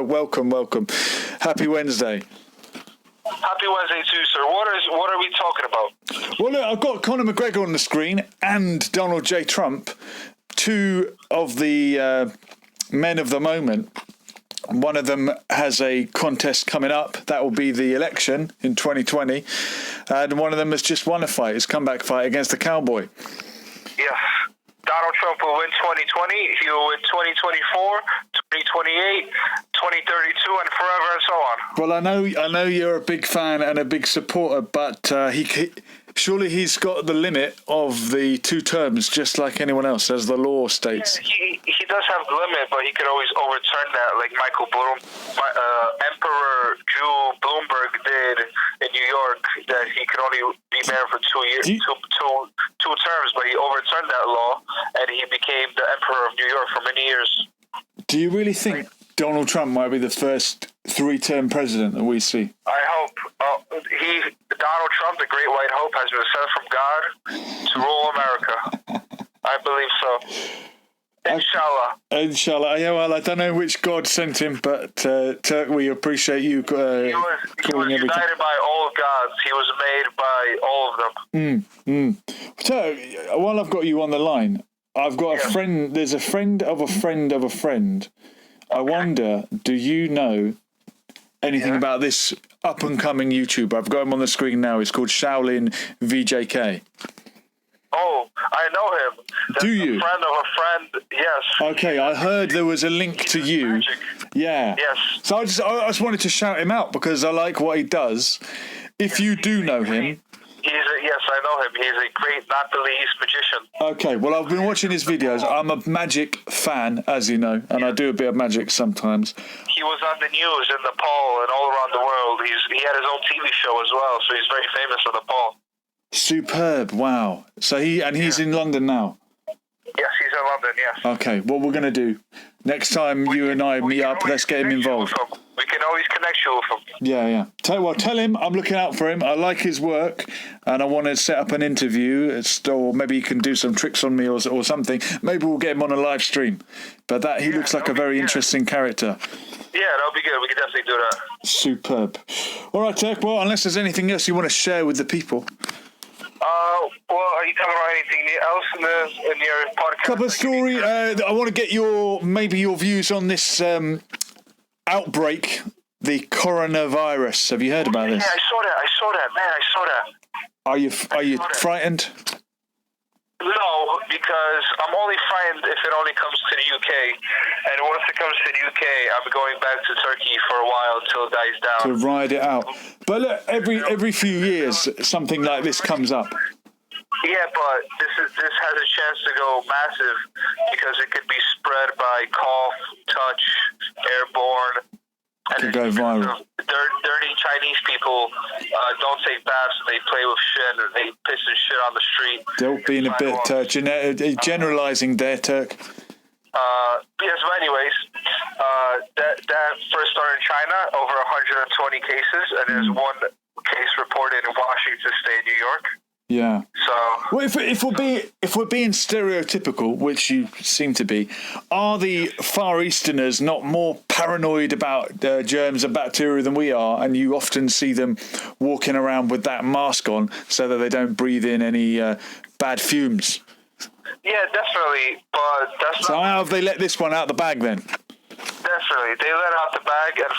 Welcome. Happy Wednesday. Happy Wednesday too, sir. What are we talking about? Well, look, I've got Conor McGregor on the screen and Donald J. Trump, two of the men of the moment. One of them has a contest coming up. That will be the election in 2020. And one of them has just won a fight, his comeback fight against the Cowboy. Yes. Donald Trump will win 2020. He will win 2024, 2028, 2032, and forever and so on. Well, I know you're a big fan and a big supporter, but surely he's got the limit of the 2 terms, just like anyone else, as the law states. Yeah, he does have the limit, but he could always overturn that, like Emperor Jew Bloomberg did in New York, that he could only be mayor for 2 years, two terms, but he overturned that law, and he became the Emperor of New York for many years. Do you really think Donald Trump might be the first 3-term president that we see? I hope. Donald Trump, the Great White Hope, has been sent from God to rule America. I believe so. Inshallah. Yeah, well, I don't know which God sent him, but Turk, we appreciate you calling he was united by all gods. He was made by all of them. Turk, while I've got you on the line, I've got a friend. There's a friend of a friend of a friend. I wonder, do you know anything about this up-and-coming YouTuber? I've got him on the screen now. He's called Shaolin VJK. Oh, I know him. Do you? A friend of a friend, yes. Okay, I heard there was a link to you. Magic. Yeah. Yes. So I just wanted to shout him out because I like what he does. If you do know him... Yes, I know him. He's a great, not the least magician. Okay, well, I've been watching his videos. I'm a magic fan, as you know, and I do a bit of magic sometimes. He was on the news in Nepal and all around the world. He had his own TV show as well, so he's very famous in Nepal. Superb! Wow. So he's in London now. Yes, he's in London. Yes. Okay. What we're gonna do next time you and I meet up? Let's get him involved. We can always connect you with him. Yeah. Tell him I'm looking out for him. I like his work, and I want to set up an interview. Or maybe he can do some tricks on me or something. Maybe we'll get him on a live stream. But he looks like a very interesting character. Yeah, that'll be good. We can definitely do that. Superb. All right, Turk. Well, unless there's anything else you want to share with the people. Well, are you talking about anything else in your podcast? Couple of story. I want to get your views on this outbreak, the coronavirus. Have you heard about this? Yeah, I saw that. Man, I saw that. Are you frightened? No, because I'm only frightened if it only comes to the UK. And once it comes to the UK, I'm going back to Turkey for a while until it dies down. To ride it out. But look, every few years, something like this comes up. Yeah, but this has a chance to go massive because it could be spread by cough, touch, airborne. It could go viral. Dirty Chinese people don't take baths. They play with shit. They piss and shit on the street. They're being a bit generalizing there, Turk. Yes, but anyways, that first started in China, over 120 cases, and there's one case reported in Washington State, New York. Yeah. So, well, if we're being stereotypical, which you seem to be, are the Far Easterners not more paranoid about germs and bacteria than we are? And you often see them walking around with that mask on so that they don't breathe in any bad fumes. Yeah, definitely, but that's so how have they let this one out the bag then? Definitely. They let out the bag, and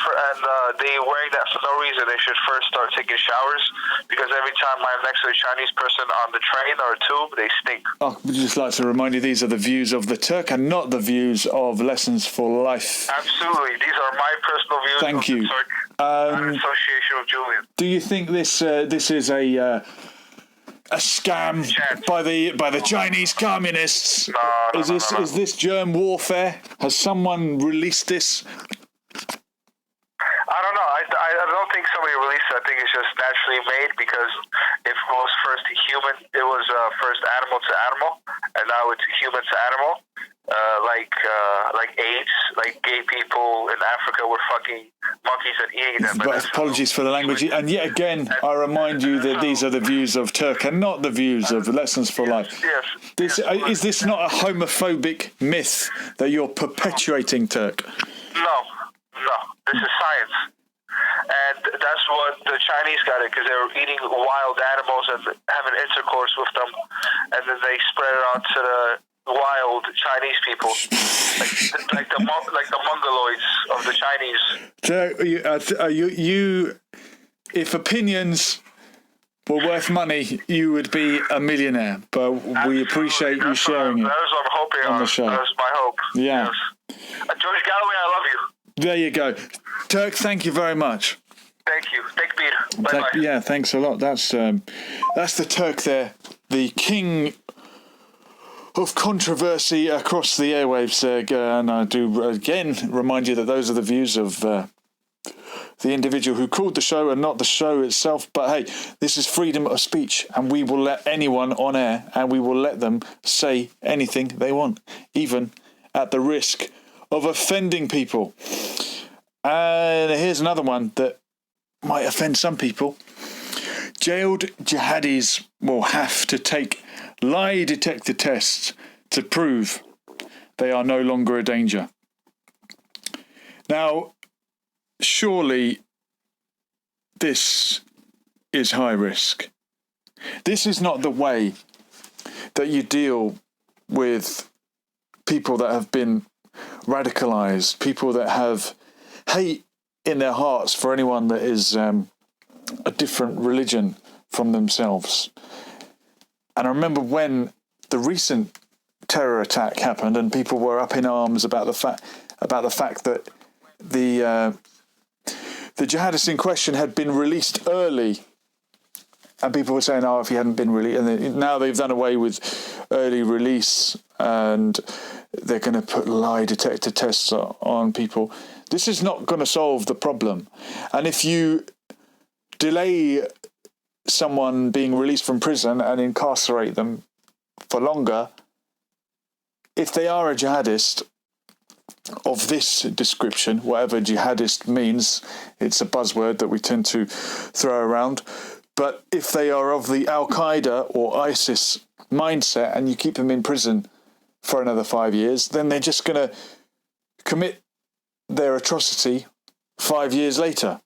they wearing that for no reason. They should first start taking showers, because every time I'm next to a Chinese person on the train or a tube, they stink. Oh, we'd just like to remind you, these are the views of the Turk and not the views of Lessons for Life. Absolutely. These are my personal views. Thank you. The Turk, in association with Julian. Do you think this is a scam by the Chinese communists? No. Is this germ warfare? Has someone released this? I don't know. I don't think somebody released it. I think it's just naturally made, because if it was first human, it was first animal to animal, and now it's human to animal. Like AIDS, like gay people in Africa were fucking monkeys and eating them. But apologies for the language. And yet again, I remind you that these are the views of Turk and not the views of Lessons for Life. Yes. Is this not a homophobic myth that you're perpetuating, Turk? No. This is science. And that's what the Chinese got it, because they were eating wild animals and having intercourse with them. And then they spread it out to the wild Chinese people, like the Mongoloids of the Chinese. So you, if opinions were worth money, you would be a millionaire. But we appreciate you sharing it. That is what I'm hoping on the show. That is my hope. Yeah. Yes. George Galloway, I love you. There you go, Turk. Thank you very much. Thank you. Thank you, Peter. Bye. Yeah, thanks a lot. That's the Turk there, the king of controversy across the airwaves. And I do again remind you that those are the views of the individual who called the show and not the show itself. But hey, this is freedom of speech, and we will let anyone on air, and we will let them say anything they want, even at the risk of offending people. And here's another one that might offend some people. Jailed jihadis will have to take lie detector tests to prove they are no longer a danger. Now, surely this is high risk. This is not the way that you deal with people that have been radicalized, people that have hate in their hearts for anyone that is a different religion from themselves. And I remember when the recent terror attack happened, and people were up in arms about the fact that the jihadist in question had been released early, and people were saying, "Oh, if he hadn't been released," and now they've done away with early release, and they're going to put lie detector tests on people. This is not going to solve the problem. And if you delay someone being released from prison and incarcerate them for longer, if they are a jihadist of this description, whatever jihadist means, it's a buzzword that we tend to throw around, but if they are of the Al-Qaeda or ISIS mindset and you keep them in prison for another 5 years, then they're just going to commit their atrocity 5 years later.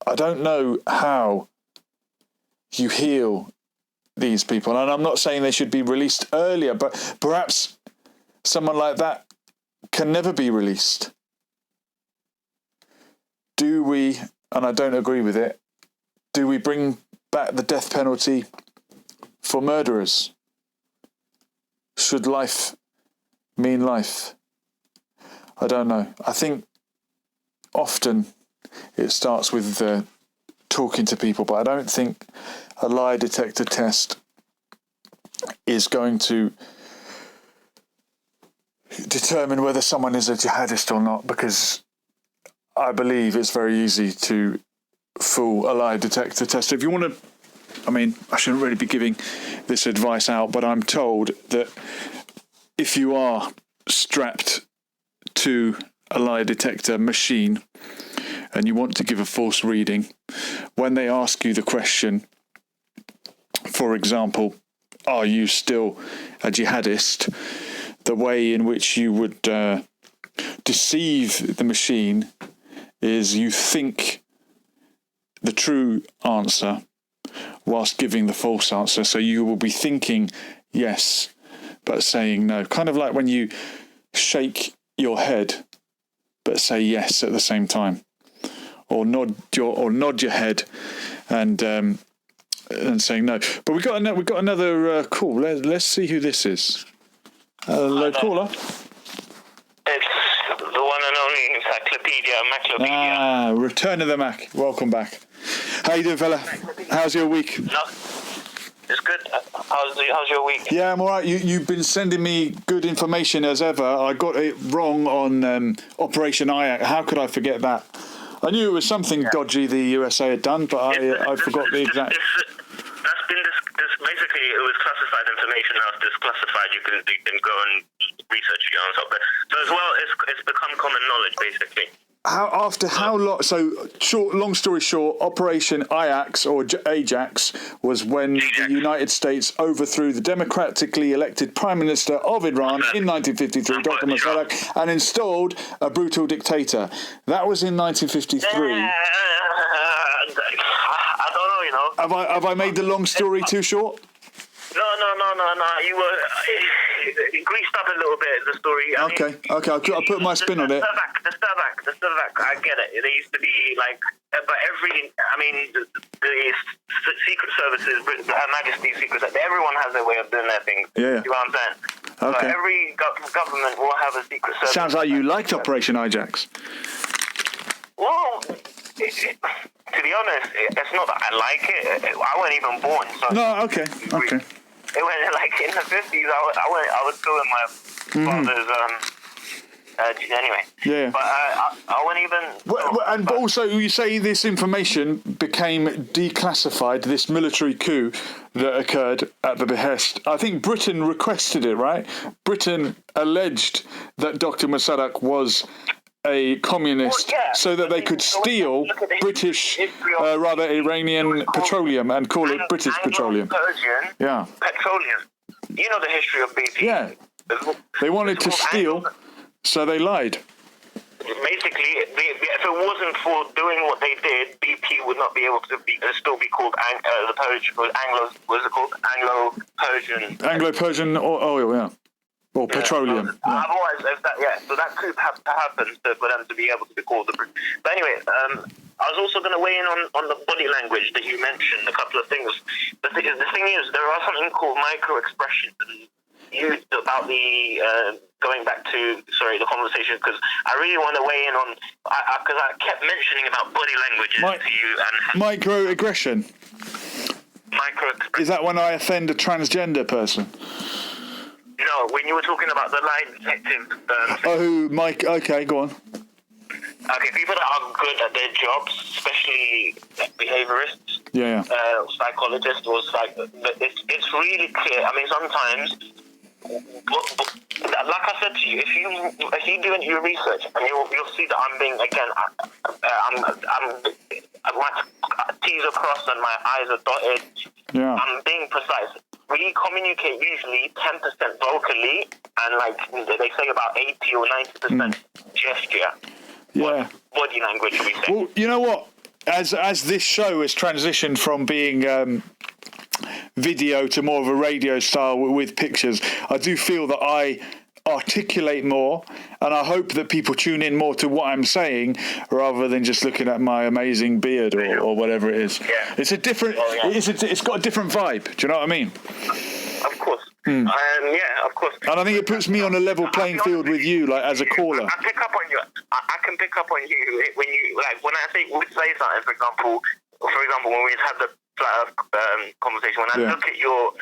I don't know how you heal these people. And I'm not saying they should be released earlier, but perhaps someone like that can never be released. Do we, and I don't agree with it, do we bring back the death penalty for murderers? Should life mean life? I don't know. I think often it starts with talking to people, but I don't think a lie detector test is going to determine whether someone is a jihadist or not, because I believe it's very easy to fool a lie detector test. If you want to, I mean, I shouldn't really be giving this advice out, but I'm told that if you are strapped to a lie detector machine and you want to give a false reading, when they ask you the question, for example, are you still a jihadist, the way in which you would deceive the machine is you think the true answer whilst giving the false answer. So you will be thinking yes, but saying no. Kind of like when you shake your head, but say yes at the same time, or nod your head, and saying no. But we got another call. Let's see who this is. Hello, caller. It's the one and only Maclopedia. Return of the Mac. Welcome back. How you doing, fella? How's your week? No, it's good. How's your week? Yeah, I'm all right. You've been sending me good information as ever. I got it wrong on Operation IAC. How could I forget that? I knew it was something dodgy the USA had done, but I forgot the exact. That's been basically it was classified information. Now it's disclassified. You can go and research it on top. But so as well, it's become common knowledge basically. After how long? So, long story short, Operation Ajax or Ajax was when the United States overthrew the democratically elected Prime Minister of Iran in 1953, Dr. Mossadegh, and installed a brutal dictator. That was in 1953. I don't know, you know. Have I made the long story too short? No. You were greased up a little bit, the story. Okay. I'll put my spin on it. The Slovak, I get it. There used to be, like, but the secret services, Her Majesty's secret service, everyone has their way of doing their thing. Yeah. You know what I'm saying? Okay. So every government will have a secret service. Sounds like you liked Operation Ajax. Well, to be honest, it's not that I like it. I wasn't even born. So No, okay. It went like in the 50s. I was still in my father's. Anyway. Yeah. But I wouldn't even. But also, you say this information became declassified. This military coup that occurred at the behest. I think Britain requested it, right? Britain alleged that Dr. Mossadegh was a communist, so that they could steal British, rather Iranian petroleum and call it British petroleum. Yeah. Petroleum. You know the history of BP. Yeah. They wanted to steal, so they lied. Basically, if it wasn't for doing what they did, BP would not be able to still be called the Persian. Was it called Anglo-Persian? Anglo-Persian oil, yeah. Or petroleum. Otherwise, so that coup had to happen for them to be able to be called the. But anyway, I was also going to weigh in on the body language that you mentioned. A couple of things. The thing is, there are something called micro expressions. You about the going back to the conversation, because I really want to weigh in on because I kept mentioning about body languages to you and microaggression. Microaggression. Is that when I offend a transgender person? No, when you were talking about the lie detective. Mike. Okay, go on. Okay, people that are good at their jobs, especially behaviorists, psychologists, or it's really clear. I mean, sometimes, like I said to you, if you do your research, and you'll see that I'm being my T's are crossed and my I's are dotted. Yeah. I'm being precise. We communicate usually 10% vocally, and like they say about 80 or 90% gesture. Yeah. Body language, we say. Well, you know what? As this show has transitioned from being video to more of a radio style with pictures, I do feel that I articulate more, and I hope that people tune in more to what I'm saying rather than just looking at my amazing beard or whatever it is. Yeah. It's a different. It's got a different vibe. Do you know what I mean? Of course. Of course. And I think it puts me on a level playing field with you, like as a caller. I pick up on you. I can pick up on you when you when I say something. For example, when we had the flat Earth conversation, when I look at your.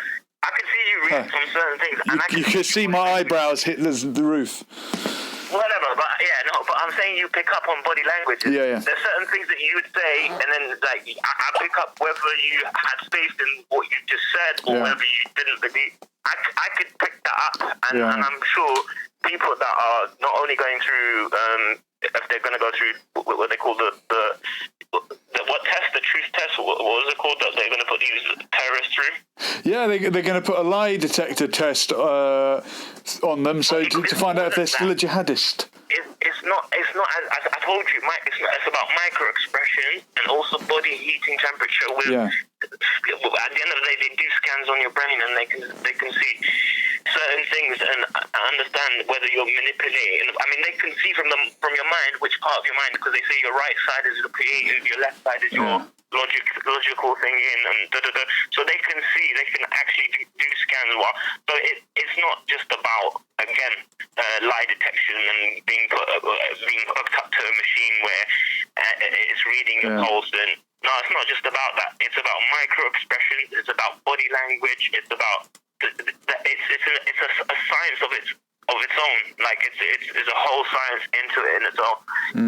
I can see you read from certain things. And you can see my eyebrows hit the roof. Whatever, but I'm saying you pick up on body language. Yeah. There's certain things that you would say, and then like I pick up whether you had faith in what you just said or whether you didn't believe. I could pick that up, and I'm sure people that are not only going through, if they're going to go through what they call the truth test, what was it called that they're going to put these terrorists through? Yeah, they're going to put a lie detector test on them, so to find out if they're still a jihadist. It's not. As I told you, it's about micro expression and also body heating temperature. At the end of the day, they do scans on your brain, and they can see certain things and understand whether you're manipulating. I mean, they can see from your mind which part of your mind, because they say your right side is the creative, your left side is your logical thinking, and so they can see. They can actually do scans. So it's not just about lie detection and being hooked up to a machine where it's reading your pulse. And no, it's not just about that. It's about micro expressions. It's about body language. It's about it's a science of its own. Like it's a whole science into it in its own.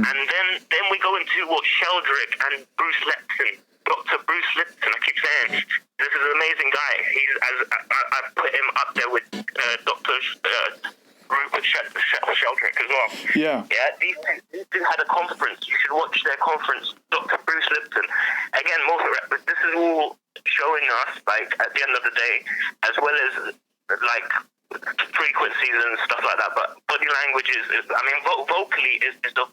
And then we go into what Sheldrick and Bruce Lepton Dr. Bruce Lipton. I keep saying this is an amazing guy. I put him up there with Dr. Rupert Sheldrake as well. Yeah. Yeah. These two had a conference. You should watch their conference. Dr. Bruce Lipton. Again, this is all showing us, like, at the end of the day, as well as like frequencies and stuff like that. But body language is I mean, vocally is a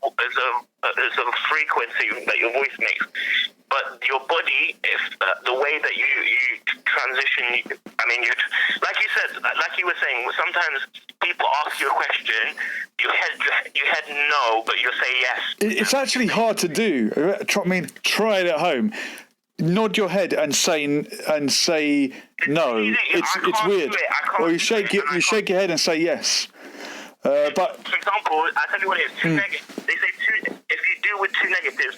frequency that your voice makes. But your body, if the way that you transition, I mean, like you said, like you were saying, sometimes people ask you a question, you head no, but you say yes. It's actually hard to do. I mean, try it at home. Nod your head and say no. It's weird. Or you shake your head and say yes. But for example, I tell you what it is. Two negatives. They say two. If you do with two negatives,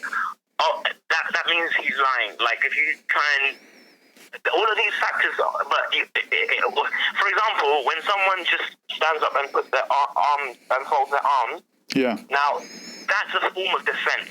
that means he's lying. Like if you try and all of these factors. But for example, when someone just stands up and puts their arms and folds their arms. Yeah. Now that's a form of defense.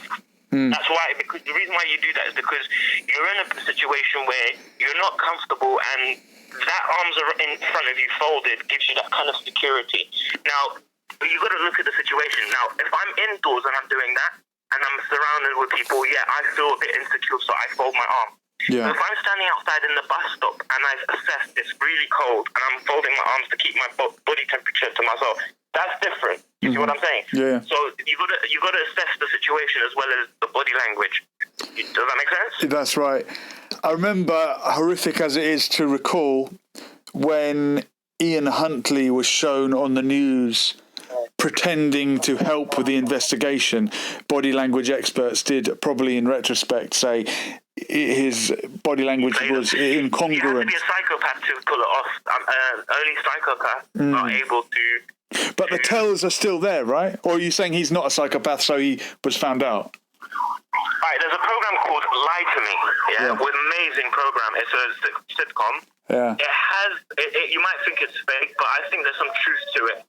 That's why, because the reason why you do that is because you're in a situation where you're not comfortable, and that arms are in front of you folded gives you that kind of security. Now, you got to look at the situation. Now, if I'm indoors and I'm doing that, and I'm surrounded with people, I feel a bit insecure, so I fold my arm. Yeah. So if I'm standing outside in the bus stop and I've assessed it's really cold and I'm folding my arms to keep my body temperature to myself, that's different. You see what I'm saying? Yeah. So you gotta assess the situation as well as the body language. Does that make sense? That's right. I remember, horrific as it is to recall, when Ian Huntley was shown on the news pretending to help with the investigation. Body language experts did probably in retrospect say his body language was incongruent. You have to be a psychopath to pull it off. Only psychopaths are able to. But the tells are still there, right? Or are you saying he's not a psychopath, so he was found out? Right, there's a program called Lie to Me, with amazing program. It's a sitcom. Yeah. It has, you might think it's fake, but I think there's some truth to it.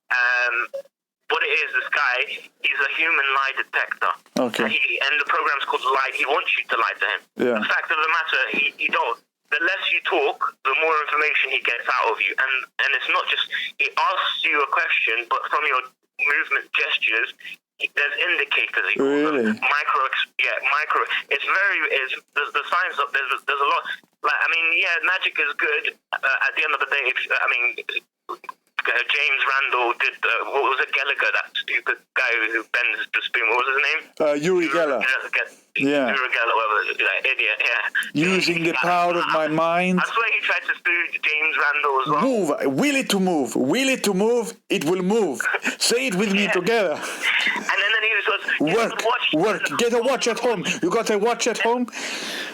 What it is, this guy, he's a human lie detector. Okay. And the program's called Lie. He wants you to lie to him. Yeah. The fact of the matter, he don't. The less you talk, the more information he gets out of you. And it's not just, he asks you a question, but from your movement gestures, there's indicators. Really? Micro. It's there's the science of, there's a lot. Like, I mean, magic is good. At the end of the day, James Randall did, what was it, Gallagher, that stupid guy who bends the spoon, what was his name? Uri Geller. Yeah. Uri Geller, whatever, that idiot, Using the power of my mind. I swear he tried to sue James Randall as well. Move, will it to move, will it to move, it will move. Say it with me together. And then he was, work, get a watch at home. You got a watch at home?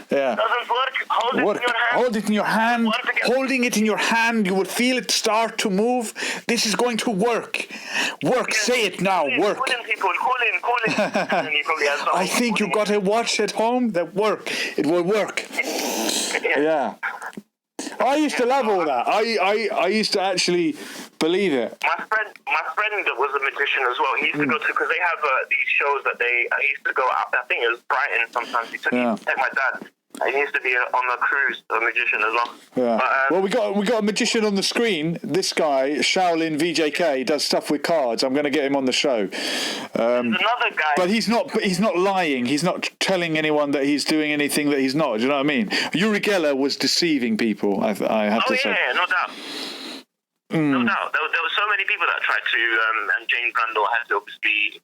Yeah. Doesn't work. Hold it in your hand. Holding it in your hand, you will feel it start to move. This is going to work. Say it now. Work. Call in. And then he probably has I think you got a watch at home that work. It will work. Yeah. I used to love all that. I used to actually believe it. My friend was a magician as well. He used to go to, because they have these shows that he used to go out, I think it was Brighton sometimes. He took my dad. He used to be on a cruise, a magician as well. Yeah. But, well, we got a magician on the screen. This guy, Shaolin VJK, does stuff with cards. I'm going to get him on the show. There's another guy. But he's not lying. He's not telling anyone that he's doing anything that he's not. Do you know what I mean? Uri Geller was deceiving people, I have to say. Yeah, no doubt. No doubt. There were so many people that tried to, and James Randall had to obviously,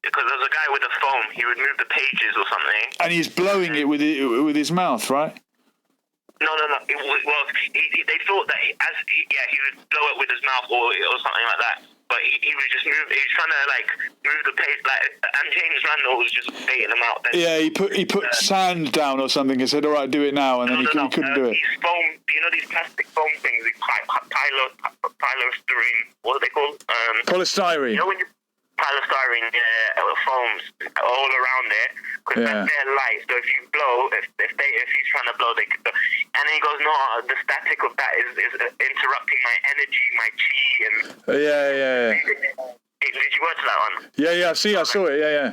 because there was a guy with a foam, he would move the pages or something. And he's blowing it with his mouth, right? No. They thought that he would blow it with his mouth or something like that. But he was just move. He was trying to move the page, and James Randall was just baiting him out. Then, he put sand down or something and said, "All right, do it now," and then he couldn't do it. These foam, these plastic foam things, these polystyrene. What are they called? Polystyrene. You know when you polystyrene foams all around there, because that's their light. So if you blow, if he's trying to blow, they could. And then he goes, "No, the static of that is interrupting my energy, my chi." And yeah. Did you watch that one? Yeah. I saw it. Yeah.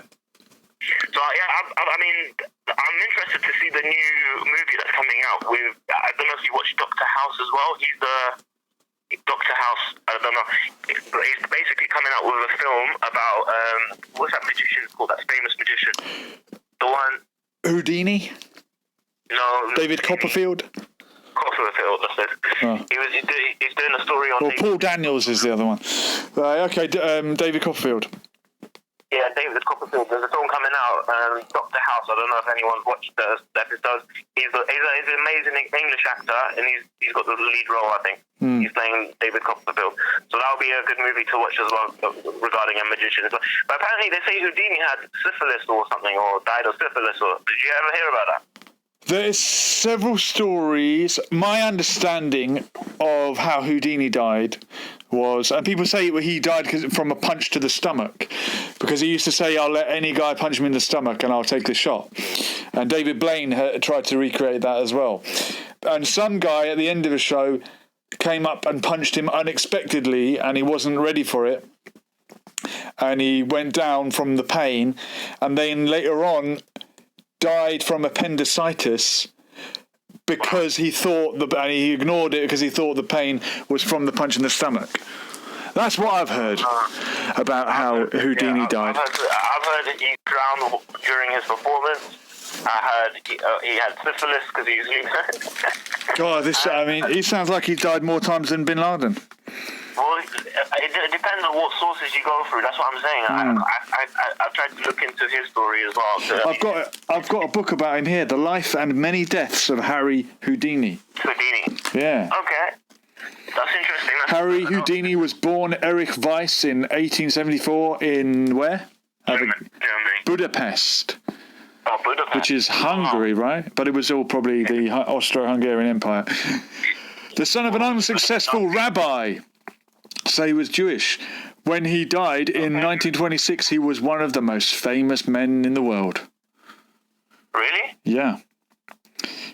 So I mean, I'm interested to see the new movie that's coming out with. I don't know if you watched Dr. House as well. He's the Dr. House. I don't know. He's basically coming out with a film about what's that magician called? That famous magician. The one. Houdini. No. David Copperfield. Copperfield, that's it. Oh. He's doing a story on. Well, Paul Daniels is the other one. Okay, David Copperfield. Yeah, David Copperfield. There's a film coming out, Dr. House. I don't know if anyone's watched the episodes. He's an amazing English actor, and he's got the lead role, I think. He's playing David Copperfield. So that'll be a good movie to watch as well regarding a magician. But apparently they say Houdini had syphilis or something, or died of syphilis. Did you ever hear about that? There's several stories. My understanding of how Houdini died was, and people say he died from a punch to the stomach, because he used to say, I'll let any guy punch me in the stomach and I'll take the shot. And David Blaine tried to recreate that as well. And some guy at the end of the show came up and punched him unexpectedly, and he wasn't ready for it. And he went down from the pain, and then later on died from appendicitis because he thought and he ignored it because he thought the pain was from the punch in the stomach. That's what I've heard about how Houdini died. I've heard that he drowned during his performance. I heard he had syphilis because he's. God, he sounds like he died more times than Bin Laden. Well, it depends on what sources you go through. That's what I'm saying. I've tried to look into his story as well. So, I've got a book about him here, The Life and Many Deaths of Harry Houdini. Houdini? Yeah. Okay. That's interesting. Harry Houdini was born Erich Weiss in 1874 in where? Germany. Budapest. Oh, Budapest. Which is Hungary, right? But it was all probably the Austro-Hungarian Empire. The son of an unsuccessful rabbi. So he was Jewish. When he died in 1926, he was one of the most famous men in the world. Really? Yeah.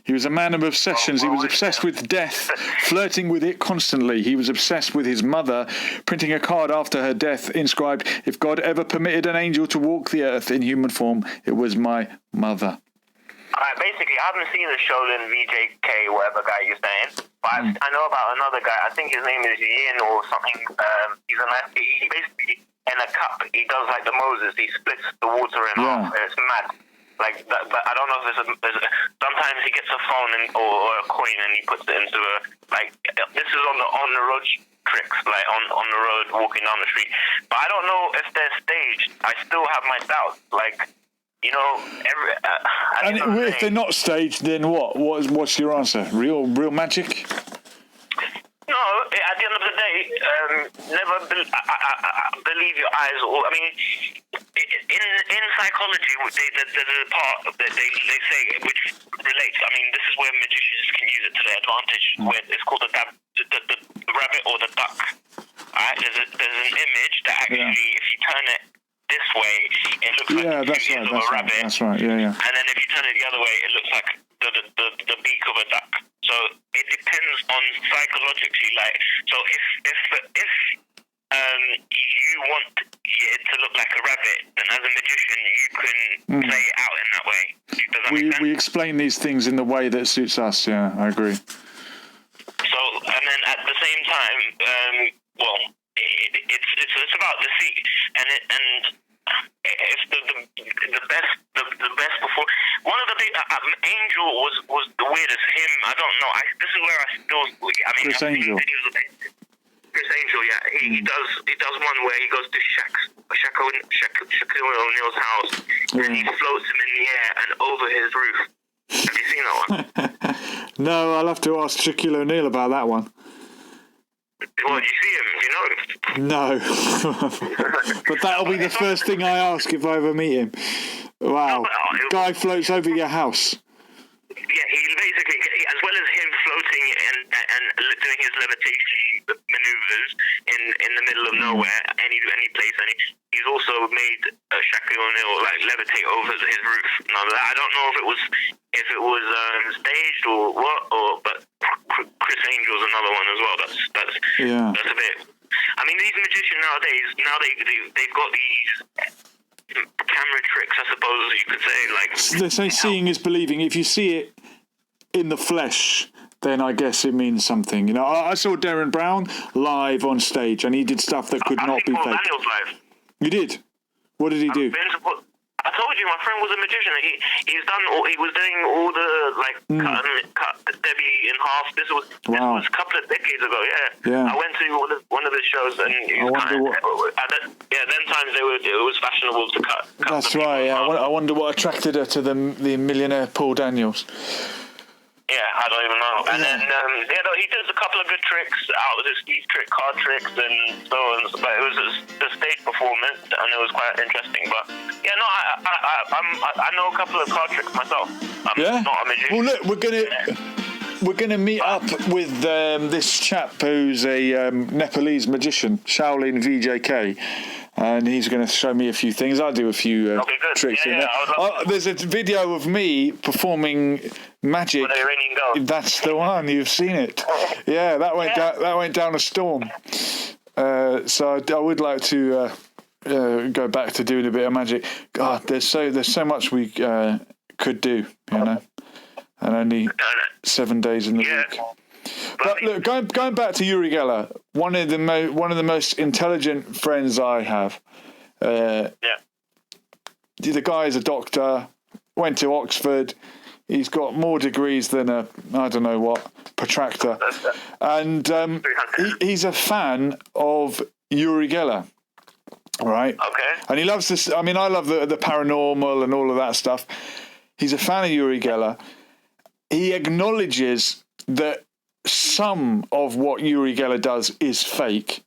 He was a man of obsessions. He was obsessed with death, flirting with it constantly. He was obsessed with his mother, printing a card after her death inscribed, "If God ever permitted an angel to walk the earth in human form, it was my mother." Basically, I haven't seen the Sholin VJK, whatever guy you're saying, but I know about another guy. I think his name is Yin or something. He basically, in a cup, he does like the Moses. He splits the water in half, and it's mad. Like that, but I don't know if sometimes he gets a phone or a coin and he puts it into this is on the road tricks, like on the road walking down the street. But I don't know if they're staged. I still have my doubts. If they're not staged, then what? What's your answer? Real magic? No, at the end of the day, never believe your eyes. In psychology, there's a part that they say which relates. I mean, this is where magicians can use it to their advantage. Where it's called the rabbit or the duck. Right? There's an image that actually, if you turn it this way, it looks like the ears of a rabbit. That's right. Yeah. And then if you turn it the other way, it looks like the beak of a duck. So it depends on psychologically, so if you want it to look like a rabbit, then as a magician you can play it out in that way. Does that make sense? We explain these things in the way that suits us. Yeah, I agree. So, and then at the same time, it's about deceit, and it's the best before. One of the big Angel was the weirdest. Him, I don't know. This is where I still. Chris Angel. Chris Angel, yeah. He does one where he goes to Shaquille O'Neal's house and he floats him in the air and over his roof. Have you seen that one? No, I'll have to ask Shaquille O'Neal about that one. Well, you see him, you know him? No. But that'll be the first thing I ask if I ever meet him. Wow. Guy floats over your house. Yeah, he basically, as well as him floating and doing his levitation maneuvers in the middle of nowhere, any place, he's also made Shaquille O'Neal levitate over his roof. Now, I don't know if it was staged or what, but Chris Angel's another one as well. That's a bit. I mean, these magicians nowadays, they've got these camera tricks, I suppose you could say. Like They say seeing is believing. If you see it in the flesh, then I guess it means something. You know, I saw Darren Brown live on stage, and he did stuff that could not be Paul fake. Daniels live. You did? What did he do? I told you, my friend was a magician. He was doing all the cut Debbie in half. This was a couple of decades ago. Yeah. I went to one of the shows, and he was then times it was fashionable to cut. That's right. Yeah, I wonder what attracted her to the millionaire Paul Daniels. Yeah, I don't even know. And then he does a couple of good tricks out of these card tricks and so on. But it was a stage performance, and it was quite interesting. But yeah, no, I know a couple of card tricks myself. I'm not a magician. Well, look, we're gonna meet up with this chap who's a Nepalese magician, Shaolin VJK. And he's going to show me a few things. I do a few tricks in there. There's a video of me performing magic. That's the one. You've seen it. Yeah, that went down a storm. So I would like to go back to doing a bit of magic. God, there's so much we could do, you know, and only 7 days in the week. But look, going back to Uri Geller, one of the most intelligent friends I have. The guy is a doctor, went to Oxford. He's got more degrees than a I don't know what protractor, and he's a fan of Uri Geller. Right. Okay. And he loves this. I mean, I love the paranormal and all of that stuff. He's a fan of Uri Geller. He acknowledges that some of what Uri Geller does is fake,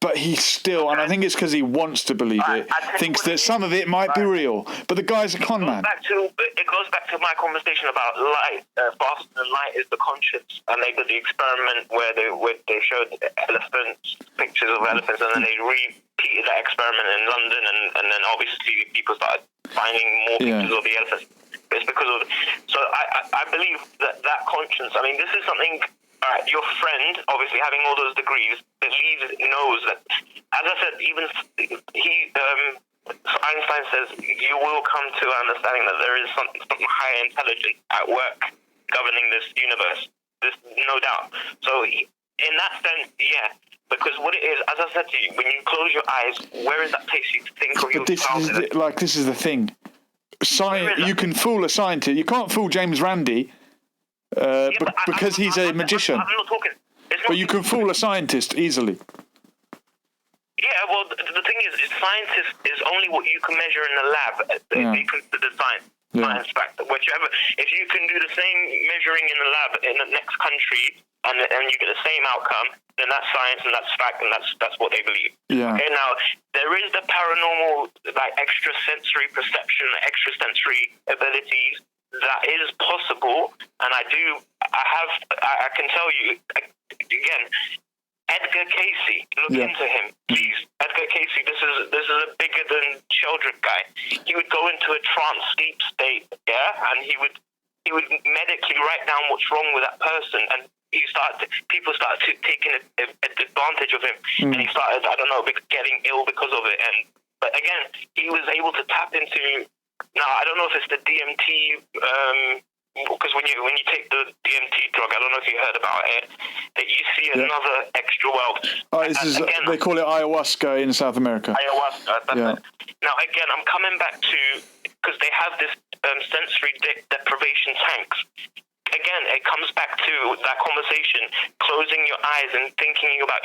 but he still, and I think it's because he wants to believe it, thinks that some of it might be real. But the guy's a con man. It goes back to my conversation about light. Faster than light is the conscience, and they did the experiment where they showed elephants, pictures of elephants, and then they repeated that experiment in London, and then obviously people started finding more pictures of the elephants. It's because of so I believe that conscience. I mean, this is something. Your friend, obviously having all those degrees, knows that. As I said, even Einstein says you will come to understanding that there is something higher intelligence at work governing this universe. There's no doubt. So in that sense, yeah. Because what it is, as I said to you, when you close your eyes, where is that place you think of yourself? This is the thing. You can fool a scientist. You can't fool James Randi because he's a magician. I'm not talking. But you can fool a scientist easily. Yeah, well, the thing is scientist is only what you can measure in the lab. They consider science fact. Whichever, if you can do the same measuring in the lab in the next country and you get the same outcome, then that's science and that's fact and that's what they believe. Yeah. Okay, now there is the paranormal, like extrasensory perception, extrasensory abilities that is possible, and I can tell you again. Edgar Casey, look into him, please. Edgar Casey, this is a bigger than Sheldrick guy. He would go into a trance sleep state, and he would medically write down what's wrong with that person, and people started taking advantage of him, and he started, I don't know, getting ill because of it. But again, he was able to tap into. Now I don't know if it's the DMT. Because when you take the DMT drug, I don't know if you heard about it, that you see another extra world. Again, they call it ayahuasca in South America. Ayahuasca, that's it. Now, again, I'm coming back to, because they have this sensory deprivation tanks. Again, it comes back to that conversation, closing your eyes and thinking about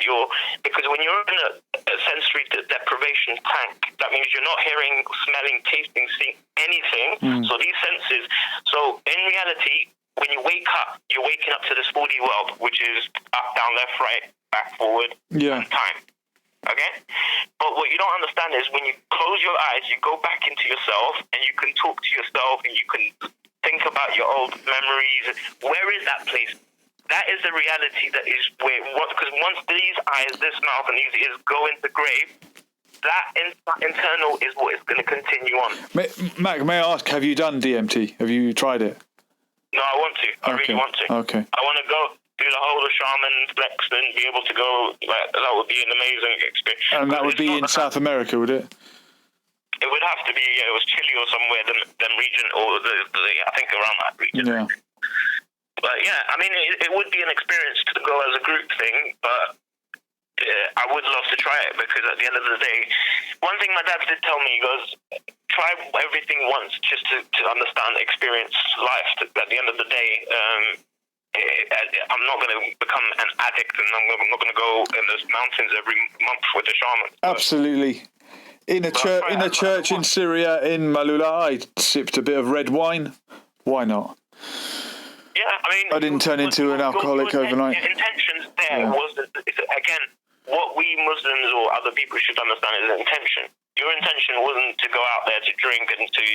because when you're in a sensory deprivation tank, that means you're not hearing, smelling, tasting, seeing anything. So these senses, so in reality, when you wake up, you're waking up to this 4D world, which is up, down, left, right, back, forward, and time. Okay? But what you don't understand is when you close your eyes, you go back into yourself and you can talk to yourself and you can think about your old memories. Where is that place? That is the reality that is because once these eyes, this mouth, and these ears go into the grave, that internal is what is going to continue on. Mac, may I ask, have you done DMT? Have you tried it? No, I want to. I really want to. Okay. I want to go do the whole of shaman flex and be able to go. That would be an amazing experience. And that would be in South America, would it? It would have to be, it was Chile or somewhere, the region, or I think around that region. Yeah. But yeah, I mean, it would be an experience to go as a group thing, but I would love to try it, because at the end of the day, one thing my dad did tell me, he goes, try everything once just to understand, experience life. At the end of the day, I'm not going to become an addict, and I'm not going to go in those mountains every month with the shaman. Absolutely. In a church in Syria, in Malula, I sipped a bit of red wine. Why not? Yeah, I mean, I didn't turn into an alcoholic overnight. Your intentions there was that, again, what we Muslims or other people should understand is the intention. Your intention wasn't to go out there to drink and to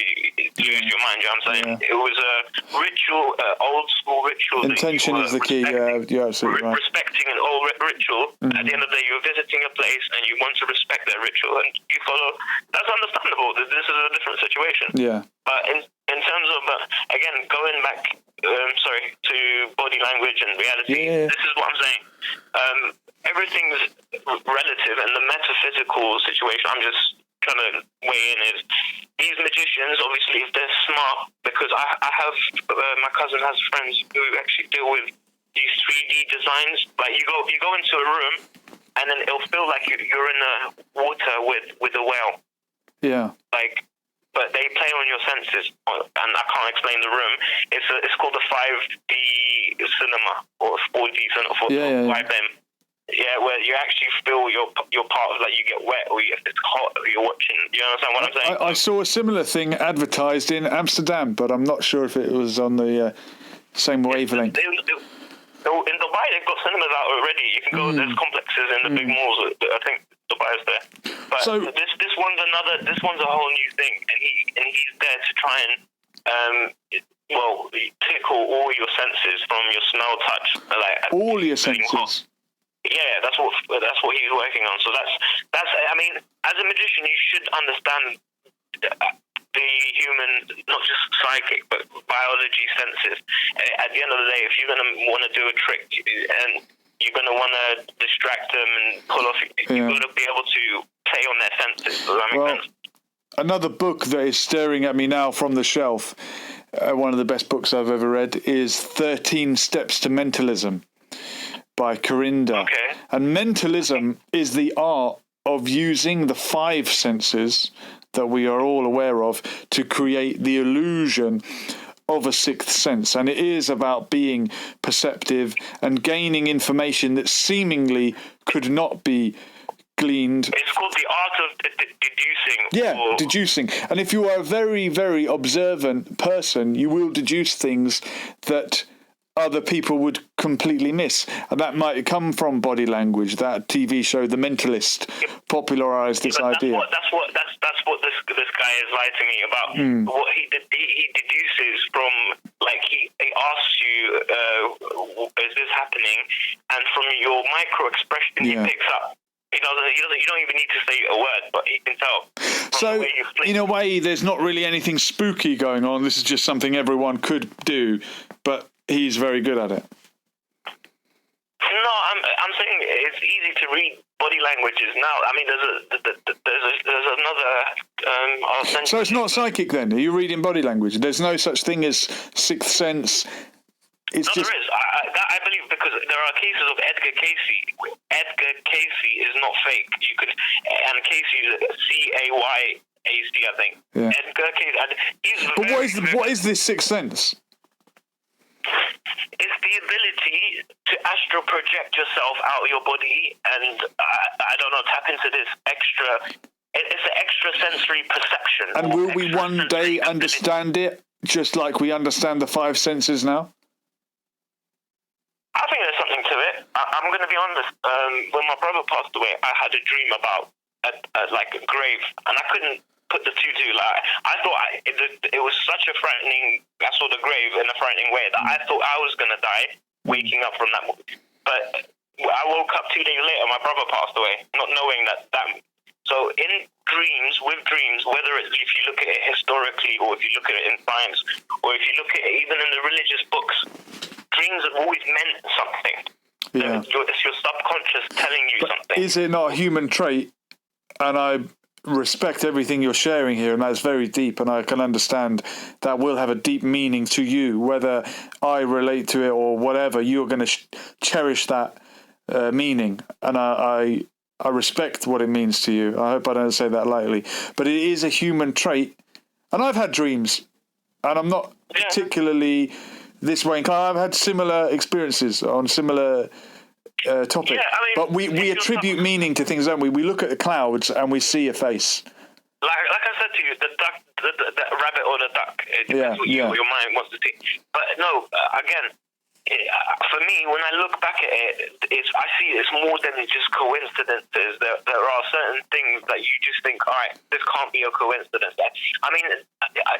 lose your mind, you know what I'm saying? Yeah. It was a ritual, old school ritual. Intention is the key, you're absolutely right. Respecting an old ritual. Mm-hmm. At the end of the day, you're visiting a place and you want to respect that ritual, and you follow. That's understandable. This is a different situation. Yeah. But in terms of, again, going back, to body language and reality, this is what I'm saying. Everything's relative, and the metaphysical situation I'm just trying to weigh in is these magicians, obviously, if they're smart, because I have, my cousin has friends who actually deal with these 3D designs. Like you go into a room, and then it'll feel like you're in the water with a whale. Yeah. But they play on your senses, and I can't explain the room. It's called the 5D cinema, or 4D cinema, 5M. Yeah, where you actually feel your part of, like, you get wet, or it's hot, or you're watching. You understand what I'm saying? I saw a similar thing advertised in Amsterdam, but I'm not sure if it was on the same wavelength. In Dubai, they've got cinemas out already. You can go. There's complexes in the big malls. I think Dubai is there. But so, this one's another. This one's a whole new thing, and he's there to try and tickle all your senses, from your smell, touch, all your senses. Yeah, that's what he's working on. So that's. I mean, as a magician, you should understand the human, not just psychic, but biology senses. At the end of the day, if you're going to want to do a trick and you're going to want to distract them and pull off, you've got to be able to play on their senses. Does that make sense? Another book that is staring at me now from the shelf, one of the best books I've ever read, is 13 Steps to Mentalism by Corinda. Okay. And mentalism is the art of using the 5 senses that we are all aware of to create the illusion of a 6th sense. And it is about being perceptive and gaining information that seemingly could not be gleaned. It's called the art of deducing. Yeah, deducing. And if you are a very, very observant person, you will deduce things that other people would completely miss. And that might come from body language. That TV show, The Mentalist, popularized this idea. That's what this guy is lying to me about. What he deduces from, like, he asks you, is this happening? And from your micro expression, he picks up. You don't even need to say a word, but he can tell. So, in a way, there's not really anything spooky going on. This is just something everyone could do, but he's very good at it. No, I'm saying it's easy to read body languages now. I mean, there's another. So it's not psychic then? Are you reading body language? There's no such thing as 6th sense. It's there is. I believe, because there are cases of Edgar Casey. Edgar Casey is not fake. And Casey is C-A-Y-A-C, I think. Yeah. Edgar Casey. But what is this 6th sense? It's the ability to astral project yourself out of your body, and I don't know, tap into this extra. It's an extrasensory perception. And will we one day understand it, just like we understand the 5 senses now? I think there's something to it. I'm going to be honest. When my brother passed away, I had a dream about a grave, and I couldn't put the two. Like, I thought it was such a frightening. I saw the grave in a frightening way that I thought I was going to die waking up from that. But I woke up 2 days later. My brother passed away, not knowing that. So in dreams, whether it's, if you look at it historically, or if you look at it in science, or if you look at it even in the religious books, dreams have always meant something. Yeah. It's your subconscious telling you something. Is it not a human trait? And I respect everything you're sharing here, and that's very deep, and I can understand that will have a deep meaning to you, whether I relate to it or whatever. You're going to cherish that meaning, and I respect what it means to you. I hope I don't say that lightly, but it is a human trait, and I've had dreams, and I'm not particularly this way inclined. I've had similar experiences on similar topic, but we attribute meaning to things, don't we? We look at the clouds and we see a face. Like I said to you, the duck, the rabbit or the duck. It depends what your mind wants to see. But no, again, for me, when I look back at it, I see it's more than just coincidences. There are certain things that you just think, all right, this can't be a coincidence. I mean,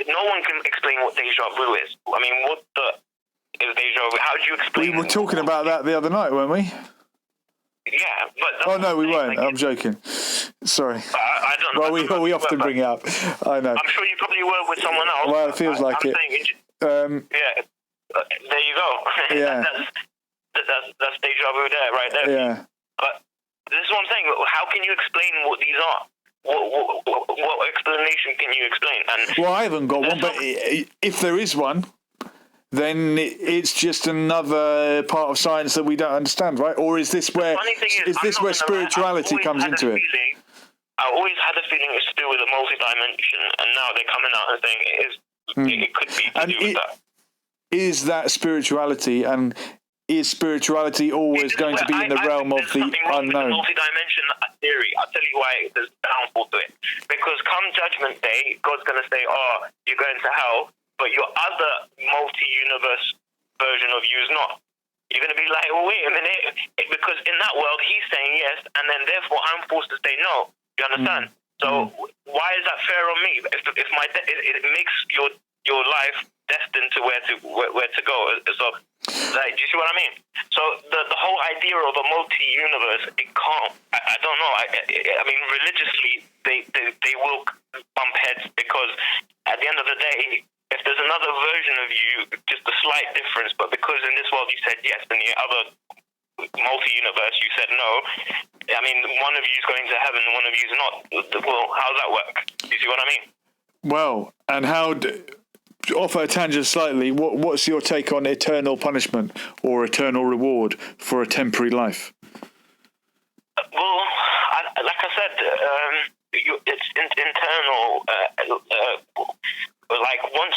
no one can explain what deja vu is. I mean, what is deja vu? How do you explain? We were talking about that the other night, weren't we? Yeah, but oh no, we weren't. I'm joking. Sorry. I don't know. Well, we often bring it up. I know. I'm sure you probably were with someone else. Well, it feels like it. Yeah. There you go. Yeah. that's deja vu there, right there. Yeah. But this is what I'm saying. How can you explain what these are? What explanation can you explain? And well, I haven't got one, but if there is one, then it's just another part of science that we don't understand, right? Or is this where spirituality comes into it? I always had a feeling it's to do with a multi-dimension, and now they're coming out and saying it could be to do with that. Is that spirituality, and is spirituality always going to be in the realm of the unknown? Multi-dimension theory. I'll tell you why there's a downfall to it. Because come Judgment Day, God's going to say, "Oh, you're going to hell," but your other multi-universe version of you is not. You're going to be like, "Oh, wait a minute," because in that world he's saying yes, and then therefore I'm forced to say no. You understand? So why is that fair on me? If it makes your life destined to where to go. So, like, do you see what I mean? So the whole idea of a multi-universe, it can't. I don't know. I mean, religiously, they will bump heads, because at the end of the day, if there's another version of you, just a slight difference, but because in this world you said yes, and the other multi-universe you said no, I mean, one of you is going to heaven, one of you is not. Well, how does that work? Do you see what I mean? Well, and off a tangent slightly, what's your take on eternal punishment or eternal reward for a temporary life? Well, like I said, it's internal. Like once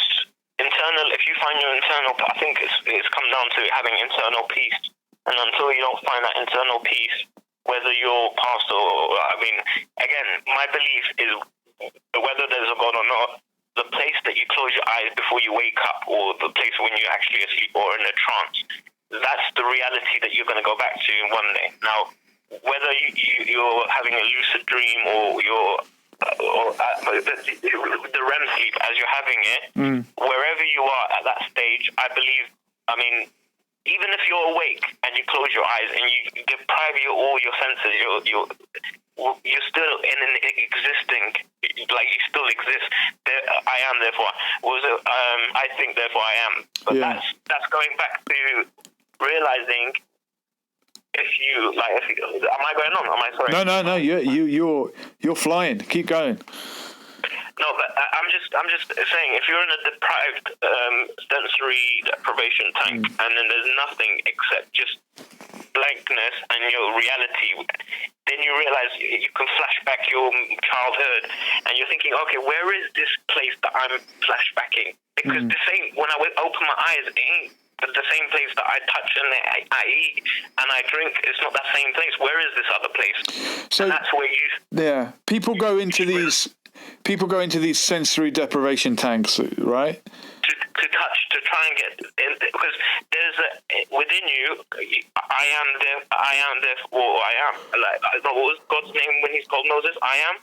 internal, if you find your internal, I think it's come down to having internal peace. And until you don't find that internal peace, whether you're past or, I mean, again, my belief is whether there's a God or not, the place that you close your eyes before you wake up, or the place when you're actually asleep or in a trance, that's the reality that you're going to go back to one day. Now, whether you're having a lucid dream or the REM sleep as you're having it, wherever you are at that stage, I believe, I mean, even if you're awake and you close your eyes and you deprive all your senses, you're still in an existing, like you still exist. I am, therefore. I think, therefore I am. But that's going back to realizing am I going on? Am I sorry? No. You're flying. Keep going. No, but I'm just saying, if you're in a deprived sensory deprivation tank, and then there's nothing except just blankness and your reality, then you realize you can flash back your childhood, and you're thinking, okay, where is this place that I'm flashbacking? Because the same, when I open my eyes, it ain't the same place that I touch and I eat and I drink. It's not that same place. Where is this other place? So and that's where people go into these sensory deprivation tanks, right? To touch, to try and get in, because there's within you, I am therefore I am. Like, what was God's name when He's called Moses? I am.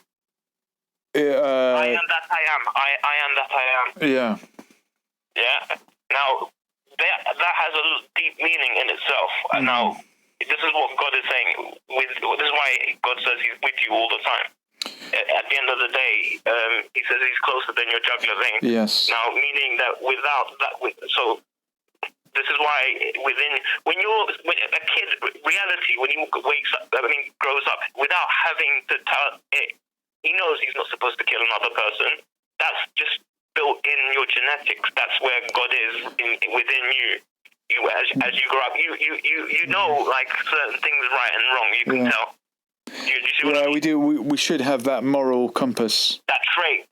I am that I am. I am that I am. Yeah. Yeah. Now that has a deep meaning in itself. Now this is what God is saying. This is why God says He's with you all the time. At the end of the day, He says He's closer than your jugular vein. Yes. Now, meaning that without that, so this is why when a kid, reality, when he wakes up, grows up, without having to tell it, he knows he's not supposed to kill another person. That's just built in your genetics. That's where God is within you. As you grow up, you know, like, certain things right and wrong. You can tell. You see what I mean? We do. We should have that moral compass. That trait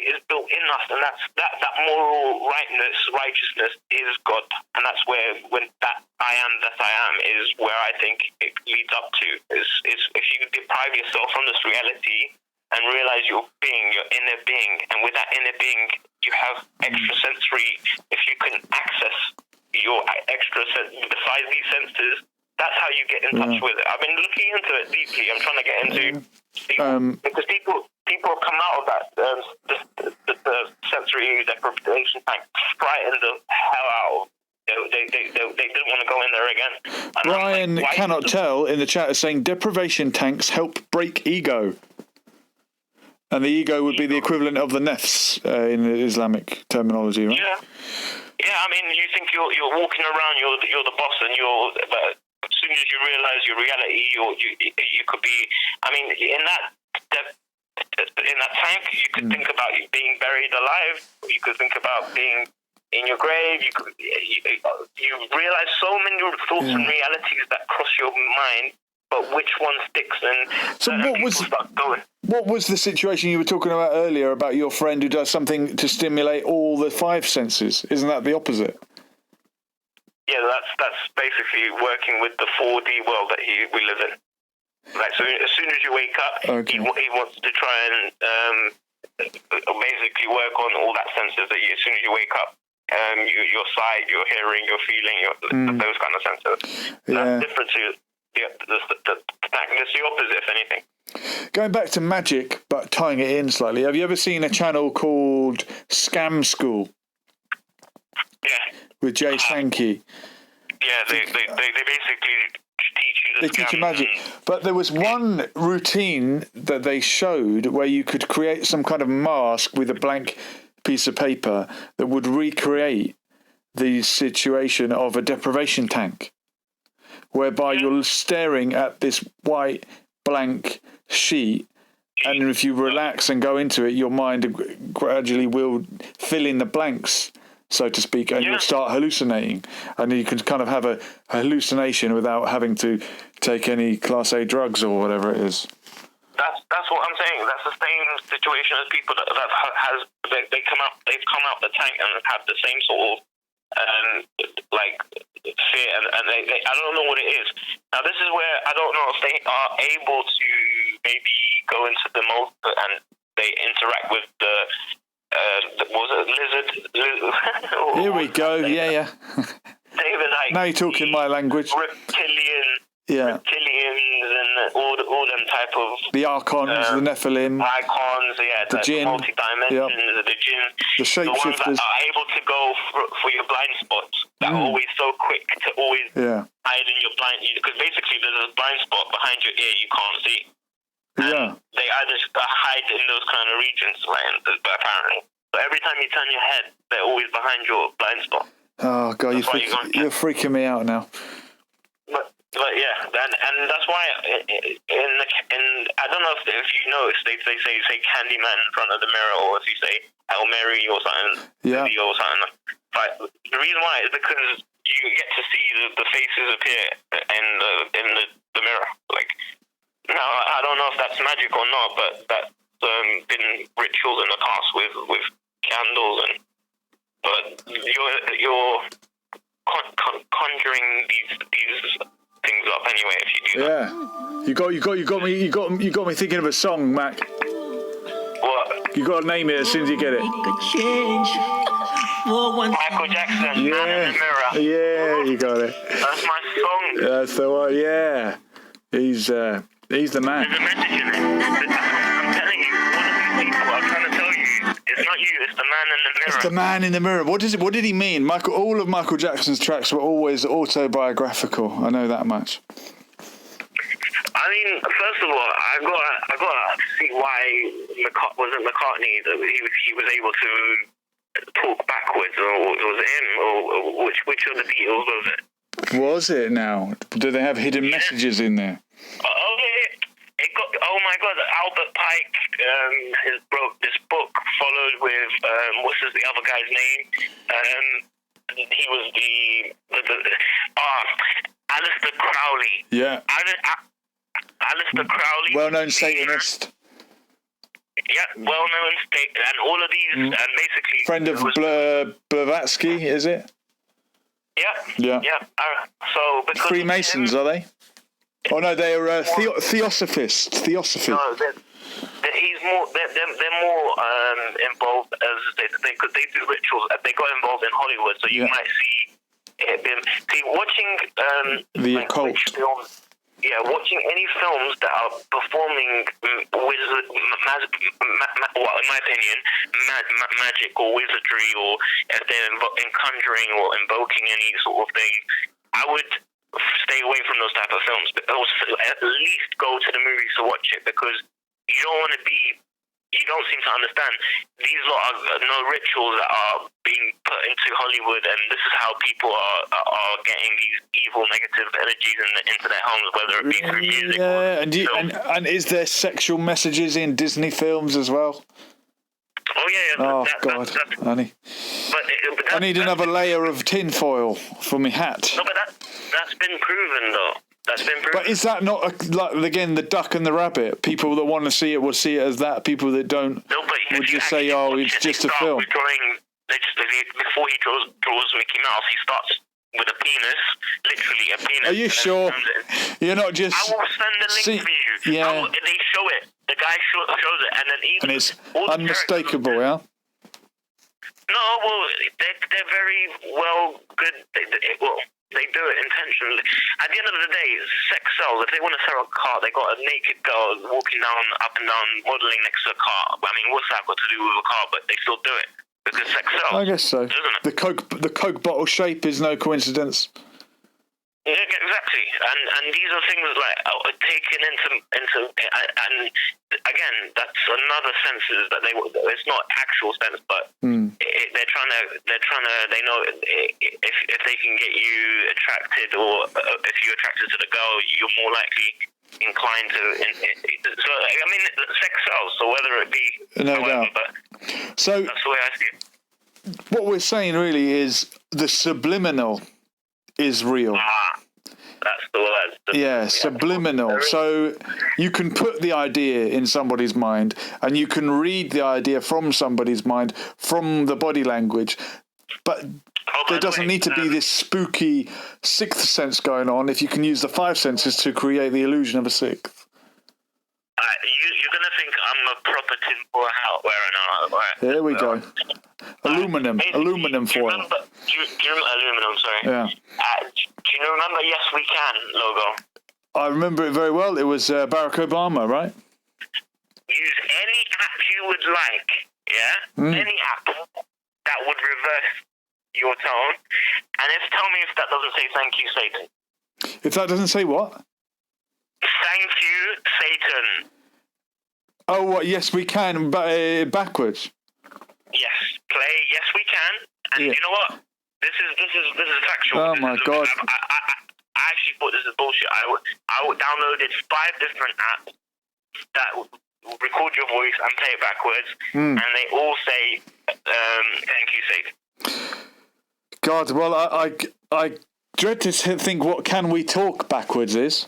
is built in us, and that moral righteousness is God, and that's where when that I am is where I think it leads up to. Is if you deprive yourself from this reality and realize your inner being, and with that inner being, you have extrasensory. If you can access your the 5D senses. That's how you get in touch with it. I've been looking into it deeply. I'm trying to get into because people come out of that the sensory deprivation tank frightened the hell out. They didn't want to go in there again. And Brian cannot tell in the chat is saying deprivation tanks help break ego, and the ego would be the equivalent of the nefs in the Islamic terminology, right? Yeah. I mean, you think you're walking around, you're the boss, and but as soon as you realize your reality, you could be. I mean, in that tank, you could think about being buried alive. You could think about being in your grave. You realize so many thoughts and realities that cross your mind. But which one sticks? And so what was the situation you were talking about earlier about your friend who does something to stimulate all the 5 senses? Isn't that the opposite? Yeah, that's basically working with the 4D world that we live in. Like, so as soon as you wake up, he wants to try and basically work on all that senses that as soon as you wake up, your sight, your hearing, your feeling, those kind of senses. That's different to it's the opposite, if anything. Going back to magic, but tying it in slightly, have you ever seen a channel called Scam School? Yeah. With Jay Sankey. Yeah, they basically teach you They teach you magic. But there was one routine that they showed where you could create some kind of mask with a blank piece of paper that would recreate the situation of a deprivation tank, whereby you're staring at this white blank sheet, and if you relax and go into it, your mind gradually will fill in the blanks, so to speak, and you'll start hallucinating, and you can kind of have a hallucination without having to take any Class A drugs or whatever it is. That's what I'm saying. That's the same situation as people they've come out the tank and have the same sort of fear, and they I don't know what it is. Now this is where I don't know if they are able to maybe go into the mold and they interact with the lizard? Here we go. Yeah. David, now you're talking my language. Reptilians and all them type of the Archons, the Nephilim, the Jinn, multi-dimensions, the Jinn, the shapeshifters, the ones that are able to go for your blind spots. That are always so quick to always hide in your blind. Because basically, there's a blind spot behind your ear you can't see. And they either hide in those kind of regions, apparently. But every time you turn your head, they're always behind your blind spot. Oh God, you're freaking me out now. But yeah, and that's why in I don't know if you notice they say Candyman in front of the mirror, or if you say Hail Mary or something, or something. But the reason why is because you get to see the faces appear in the mirror. Like, now I don't know if that's magic or not, but that's been rituals in the past with candles but you're conjuring these things up anyway if you do that. You got me thinking of a song, Mac. What? You got to name it as soon as you get it. Michael Jackson, Man in the Mirror. Yeah, you got it. That's my song. That's the one. Yeah, he's the man. There's a message in it. I'm telling you, one of these people. I'm trying to tell you, it's not you. It's the man in the mirror. It's the man in the mirror. What did he mean? All of Michael Jackson's tracks were always autobiographical. I know that much. I mean, first of all, I gotta see why wasn't McCartney that he was able to talk backwards, or it was him, or which of the Beatles was it? Was it now? Do they have hidden messages in there? Oh yeah, it got. Oh my God, Albert Pike has wrote this book, followed with what's the other guy's name? He was Alistair Crowley. Yeah. Alistair Crowley, well-known Satanist. Yeah, well-known state, and all of these, and basically Friend of Blavatsky, is it? Yeah. So because Freemasons, are they? Oh no, they're Theosophists. No, he's more. They're more involved as they do rituals. They got involved in Hollywood, so you might see them. See, watching the occult films. Yeah, watching any films that are performing wizard, well, in my opinion, magic or wizardry, or if they're in conjuring or invoking any sort of thing, I would stay away from those type of films. But also, at least go to the movies to watch it, because you don't want to be. You don't seem to understand. These lot are no rituals that are being put into Hollywood, and this is how people are getting these evil, negative energies into their homes, whether it be through music or and is there sexual messages in Disney films as well? Oh yeah. Oh God, I need another layer of tinfoil for my hat. No, but that's been proven though. That's been proven. But is that not like again the duck and the rabbit? People that want to see it will see it as that. People that don't would just say, "Oh, it's just a film." Before he draws Mickey Mouse, he starts with a penis, literally a penis. Are you sure? You're not just. I will send the link for you. Yeah. They show it. The guy shows it, and then even it's unmistakable, yeah. No, well, they're very well good. They do it intentionally. At the end of the day, sex sells. If they want to sell a car, they got a naked girl walking up and down, modeling next to a car. I mean, what's that got to do with a car? But they still do it because sex sells. I guess so. Doesn't it? The Coke bottle shape is no coincidence. Yeah, exactly, and these are things like taken into, and again, that's another senses that it's not actual sense, but they're trying to they know if they can get you attracted, or if you're attracted to the girl, you're more likely inclined to. So I mean, sex sells. So whether it be doubt. But so that's the way I see it. What we're saying really is the subliminal is real. That's the word. Subliminal. So you can put the idea in somebody's mind, and you can read the idea from somebody's mind from the body language, but there doesn't need to be this spooky sixth sense going on if you can use the five senses to create the illusion of a sixth. You're going to think I'm a proper tinfoil hat wearer now. Right? Here we go. Aluminum foil. Do you remember aluminum? Sorry. Yeah. Do you remember Yes We Can logo? I remember it very well. It was Barack Obama, right? Use any app you would like, yeah? Any app that would reverse your tone. And tell me if that doesn't say thank you, Satan. If that doesn't say what? Thank you, Satan. Oh, what? Yes, we can, but backwards. Yes, play Yes We Can, and you know what? This is factual. Oh my God! I actually thought this is bullshit. I downloaded 5 different apps that record your voice and play it backwards, and they all say "Thank you, Satan." God, well, I dread to think what "Can We Talk" backwards is.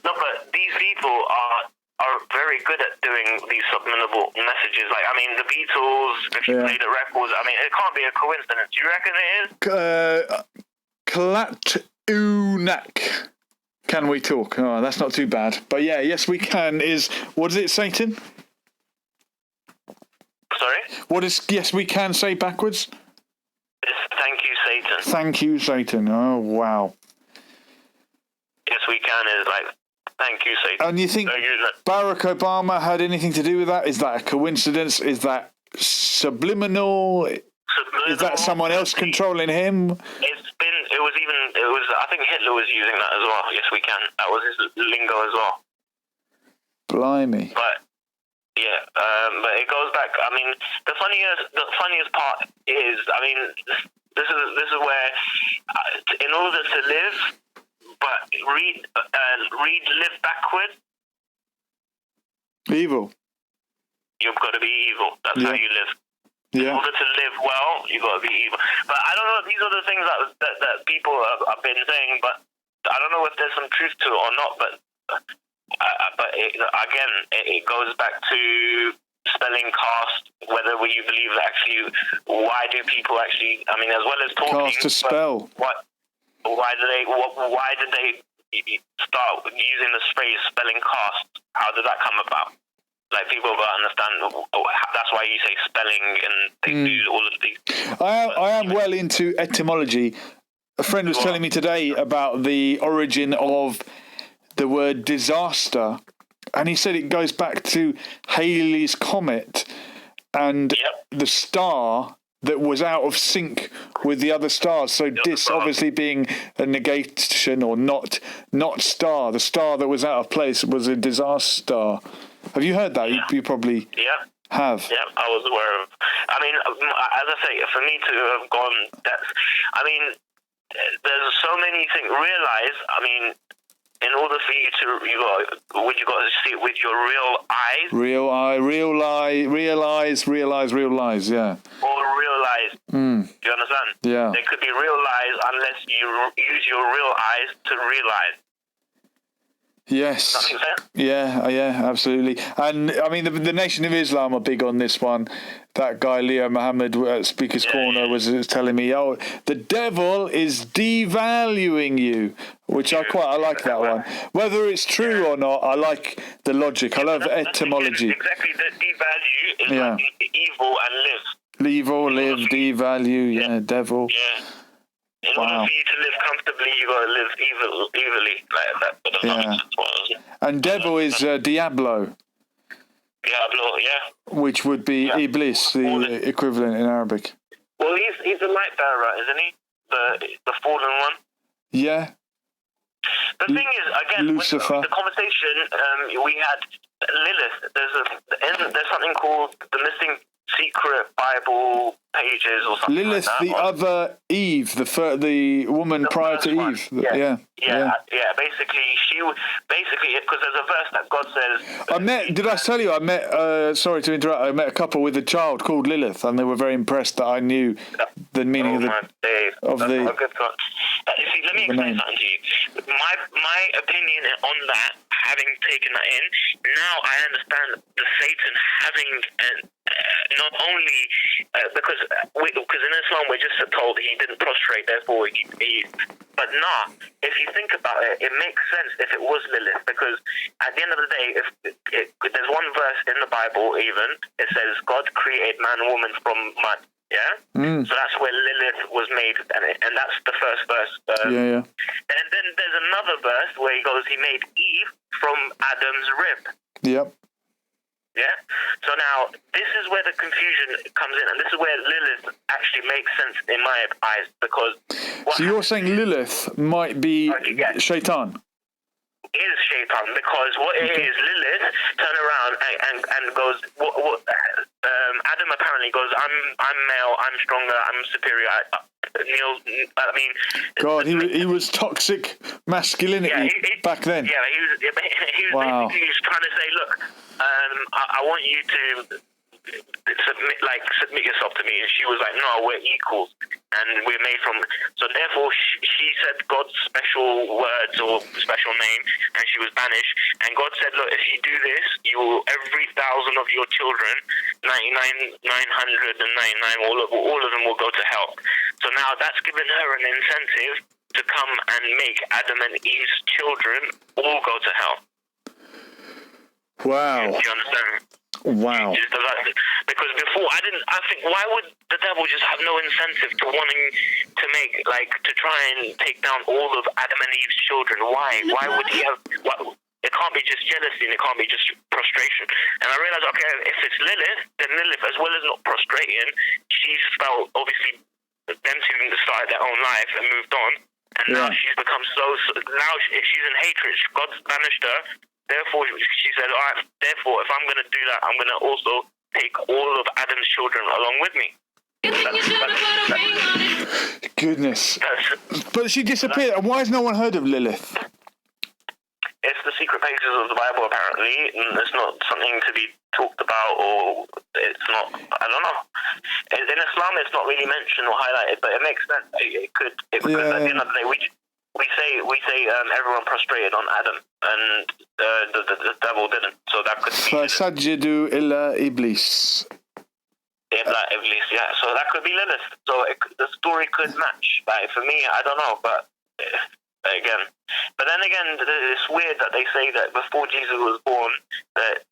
No, but these people are very good at doing these subliminal messages. Like, I mean, the Beatles, if you play the records, I mean, it can't be a coincidence. Do you reckon it is? Klatunak. Can we talk? Oh, that's not too bad. But yeah, Yes We Can is, what is it, Satan? Sorry? What does Yes We Can say backwards? It's Thank You, Satan. Thank you, Satan. Oh, wow. Yes We Can is like, thank you, Satan. And you think Barack Obama had anything to do with that? Is that a coincidence? Is that subliminal? Is that someone else controlling him? I think Hitler was using that as well. Yes, we can. That was his lingo as well. Blimey. But yeah, but it goes back. I mean, the funniest part is, I mean, this is where in order to live, but read live backward. Evil. You've got to be evil. That's how you live. Yeah. In order to live well, you've got to be evil. But I don't know if these are the things that people have been saying, but I don't know if there's some truth to it or not. But it goes back to spelling caste, whether you believe that actually, why do people actually, I mean, as well as talking. Caste to spell. Why did they start using this phrase spelling caste? How did that come about? Like, people got to understand, that's why you say spelling, and they do all of these. I am well into etymology. A friend was telling me today about the origin of the word disaster, and he said it goes back to Halley's Comet and the star that was out of sync with the other stars. So dis obviously being a negation or not star. The star that was out of place was a disaster. Have you heard that? You probably have. Yeah, I was aware of. I mean, as I say, for me to have gone, there's so many things. Realize, I mean, in order for you to, you got to see it with your real eyes. Real eye, real lie, realize, real lies, yeah. Or real lies. Do you understand? Yeah. There could be real lies unless you use your real eyes to realize. Yes. Does that make sense? Yeah, absolutely. And I mean, the Nation of Islam are big on this one. That guy Leo Muhammad at Speaker's Corner was telling me, the devil is devaluing you, which I like that one. Whether it's true or not, I like the logic. I love etymology. Exactly, the devalue is like evil and live. Evil, live, devalue, devil. Yeah. In order for you to live comfortably, you got to live evilly. Like that. Yeah. And devil is Diablo. Diablo, yeah. Which would be Iblis, the equivalent in Arabic. Well, he's the light bearer, isn't he? The fallen one. Yeah. The thing is, again, Lucifer. With the conversation we had, Lilith. There's something called the missing secret Bible pages or something Lilith, like that. the other Eve, the woman prior to Eve. Yeah. Basically, because there's a verse that God says. Did I tell you? I met. Sorry to interrupt. I met a couple with a child called Lilith, and they were very impressed that I knew the meaning of the. That's not a good thought. See, let me explain something to you. My opinion on that, having taken that in, now I understand the Satan having not only because in Islam we're just told he didn't prostrate, therefore he but if you think about it, it makes sense if it was Lilith, because at the end of the day, if there's one verse in the Bible, even it says God created man and woman from mud. Yeah, so that's where Lilith was made, and that's the first verse. And then there's another verse where he made Eve from Adam's rib. Yep. Yeah. So now this is where the confusion comes in, and this is where Lilith actually makes sense in my eyes, because. So you're saying Lilith might be Shaitan? Is Shaitan, because what it is, Lilith turn around and goes. Adam apparently goes, I'm male, I'm stronger, I'm superior. God, he was toxic masculinity back then. Yeah, he was basically trying to say, look, I want you to submit yourself to me, and she was like, no, we're equals, and we're made from. So therefore, she said God's special words or special name, and she was banished. And God said, look, if you do this, every 1,000 of your children, 999, all of them will go to hell. So now that's given her an incentive to come and make Adam and Eve's children all go to hell. Wow. Do you understand? Wow. Because before, I think, why would the devil just have no incentive to wanting to make, to try and take down all of Adam and Eve's children? Why? Why would he have, it can't be just jealousy, and it can't be just prostration. And I realized, okay, if it's Lilith, then Lilith, as well as not prostrating, she's felt, obviously, them two decided their own life and moved on. And now she's become now she's in hatred. God's banished her. Therefore, she said, all right, therefore, if I'm going to do that, I'm going to also take all of Adam's children along with me. Goodness. But she disappeared. Why has no one heard of Lilith? It's the secret sacred pages of the Bible, apparently, and it's not something to be talked about, or it's not, I don't know. In Islam, it's not really mentioned or highlighted, but it makes sense. It could at the end of the day, we say everyone prostrated on Adam, and the devil didn't, so that could be فَسَجَّدُوا إِلَّا إِبْلِيسَ. Iblis, yeah. So that could be Lilith. So the story could match. Like, for me, I don't know, but again. But then again, it's weird that they say that before Jesus was born, that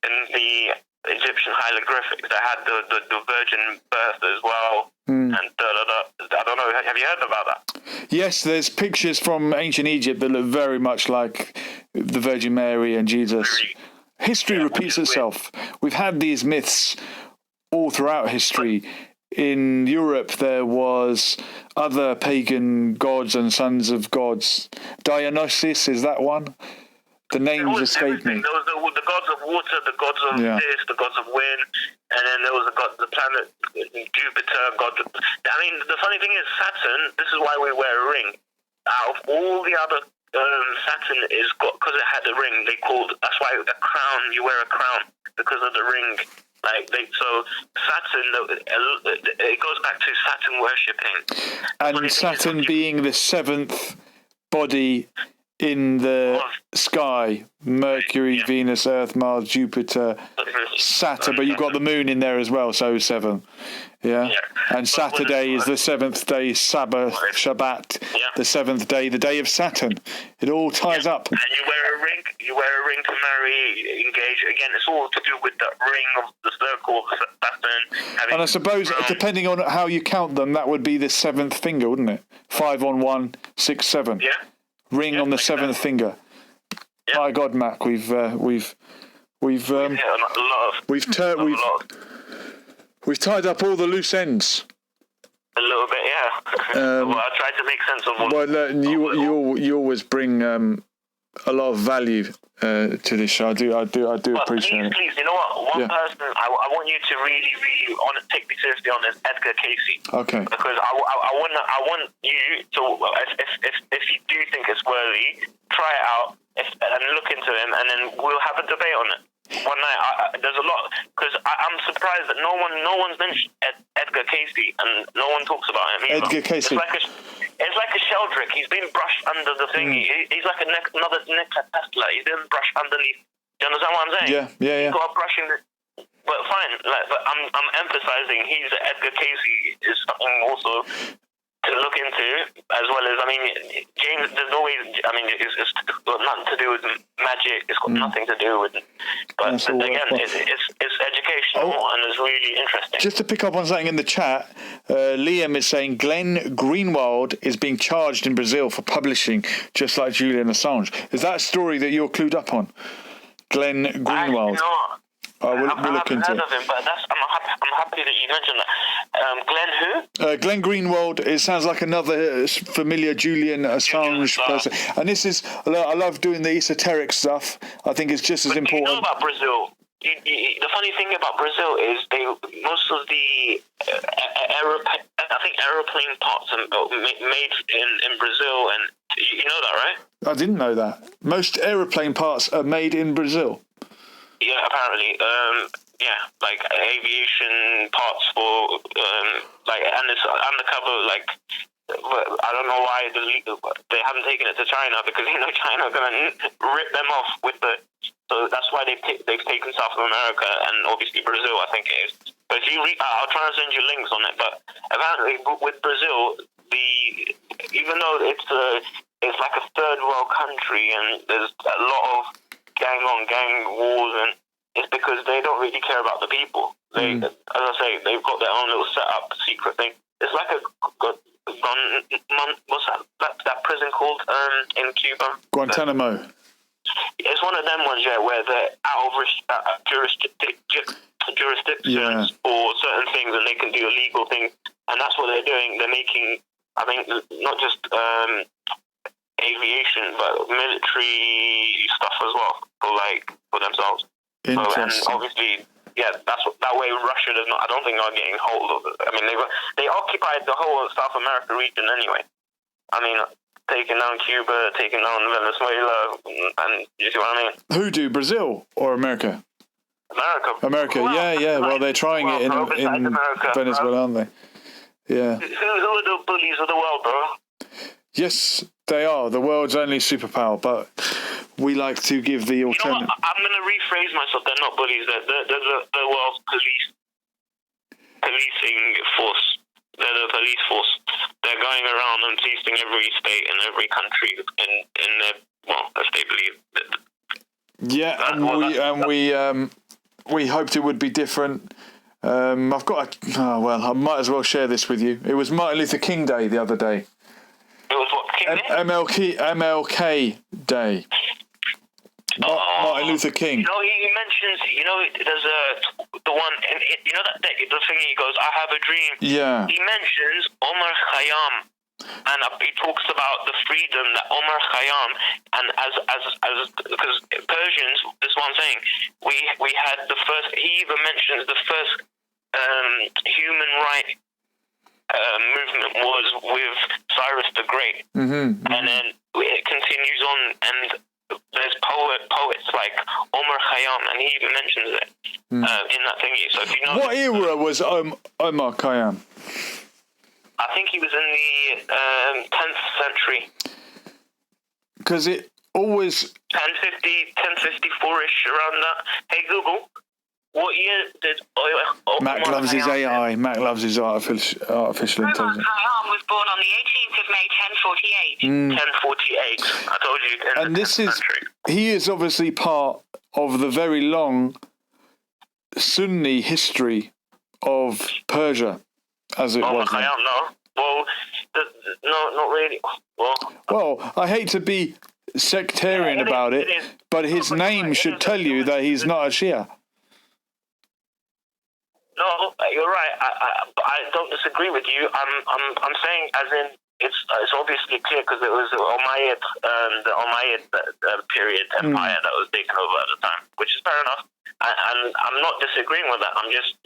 in the Egyptian hieroglyphics, they had the virgin birth as well. And I don't know. Have you heard about that? Yes, there's pictures from ancient Egypt that look very much like the Virgin Mary and Jesus. History repeats itself. We've had these myths all throughout history. In Europe, there was other pagan gods and sons of gods. Dionysus, is that one? The names escape me. There was the gods of water, the gods of this, the gods of wind, and then there was the planet Jupiter. I mean, the funny thing is, Saturn, this is why we wear a ring. Out of all the other Saturn is got, because it had a ring. That's why a crown. You wear a crown because of the ring. So Saturn. It goes back to Saturn worshipping. And Saturn being the seventh body in the sky: Mercury, Venus, Earth, Mars, Jupiter, Saturn. But you've got the moon in there as well, so 7. Yeah. And Saturday is the 7th day, Sabbath, Shabbat, the 7th day, the day of Saturn. It all ties up. And you wear a ring. You wear a ring to marry, engage. Again, it's all to do with the ring of the circle of Saturn. And I suppose, depending on how you count them, that would be the 7th finger, wouldn't it? 5 on 1, 6, 7. Yeah. Ring on the 7th finger. Yeah. My God, Mac, we've tied up all the loose ends. A little bit, yeah. Well, I tried to make sense of what. Well, you always bring a lot of value to this show. I do appreciate it. Please, you know what? One person I want you to really, really take me seriously on is Edgar Casey. Okay. Because I want you to, if you do think it's worthy, try it out and look into him, and then we'll have a debate on it. One night, there's a lot, because I'm surprised that no one's mentioned Edgar Casey, and no one talks about him either. Edgar Casey. It's like a Sheldrick. He's been brushed under the thing. He's like another Nikola Tesla. He's been brushed underneath. Do you understand what I'm saying? Yeah. He's got a brushing. But fine. But I'm emphasizing Edgar Casey is something also to look into, as well as, I mean, James, there's always, I mean, it's got nothing to do with magic, it's got nothing to do with, but again, it's educational and it's really interesting. Just to pick up on something in the chat, Liam is saying Glenn Greenwald is being charged in Brazil for publishing, just like Julian Assange. Is that a story that you're clued up on? Glenn Greenwald? I haven't heard of him, but I'm happy that you mentioned that. Glenn who? Glenn Greenwald. It sounds like another familiar Julian Assange person. And this is, I love doing the esoteric stuff. I think it's just as important. You know about Brazil? The funny thing about Brazil is most of the aeroplane parts are made in Brazil, and you know that, right? I didn't know that. Most aeroplane parts are made in Brazil. Yeah, apparently. Like aviation parts for and it's undercover. Like, I don't know why they haven't taken it to China, because China are gonna rip them off with the. So that's why they've taken South America and obviously Brazil, I think it is. But if you I'll try and send you links on it. But apparently with Brazil, even though it's like a third world country and there's a lot of gang wars, and it's because they don't really care about the people. They, as I say, they've got their own little set-up secret thing. It's like what's that prison called in Cuba? Guantanamo. It's one of them ones, where they're out of jurisdictions for certain things, and they can do illegal things, and that's what they're doing. They're making, I think, not just aviation, but military stuff as well for themselves. So, and obviously, that way Russia does not. I don't think are getting hold of it. I mean, they occupied the whole of South America region anyway. I mean, taking down Cuba, taking down Venezuela, and you see what I mean? Who do? Brazil or America? America, Well, yeah. Well, they're trying it in America, Venezuela, aren't they? Yeah. Who are the bullies of the world, bro? Yes, they are the world's only superpower, but we like to give the alternative. You know what? I'm going to rephrase myself. They're not bullies. They're the world's policing force. They're the police force. They're going around and policing every state and every country in their, well, as they believe. Yeah, and we hoped it would be different. I've got I might as well share this with you. It was Martin Luther King Day the other day. It was what, King Day? MLK Day. Martin Luther King. You know, he mentions, there's the one, and the thing he goes, I have a dream. Yeah. He mentions Omar Khayyam, and he talks about the freedom that Omar Khayyam, and as because Persians, this is what I'm saying, we had the first, he even mentions the first human right movement was with Cyrus the Great. Mm-hmm. And then it continues on, and there's poets like Omar Khayyam, and he even mentions it in that thingy. So if you know, what era was Omar Khayyam? I think he was in the 10th century. Because it always 1054-ish, around that. Hey Google, what year did Mac loves his AI. Mac loves his artificial intelligence. Omar Khayyam was born on the 18th of May, 1048. 1048. I told you. And this is, he is obviously part of the very long Sunni history of Persia, as it was. Khayyam, no. Well, no, not really. Well, I hate to be sectarian about it, but his name should tell you that he's not a Shia. No, you're right. I don't disagree with you. I'm saying, as in, it's obviously clear because it was the Umayyad period empire that was taken over at the time, which is fair enough. And I'm not disagreeing with that. I'm just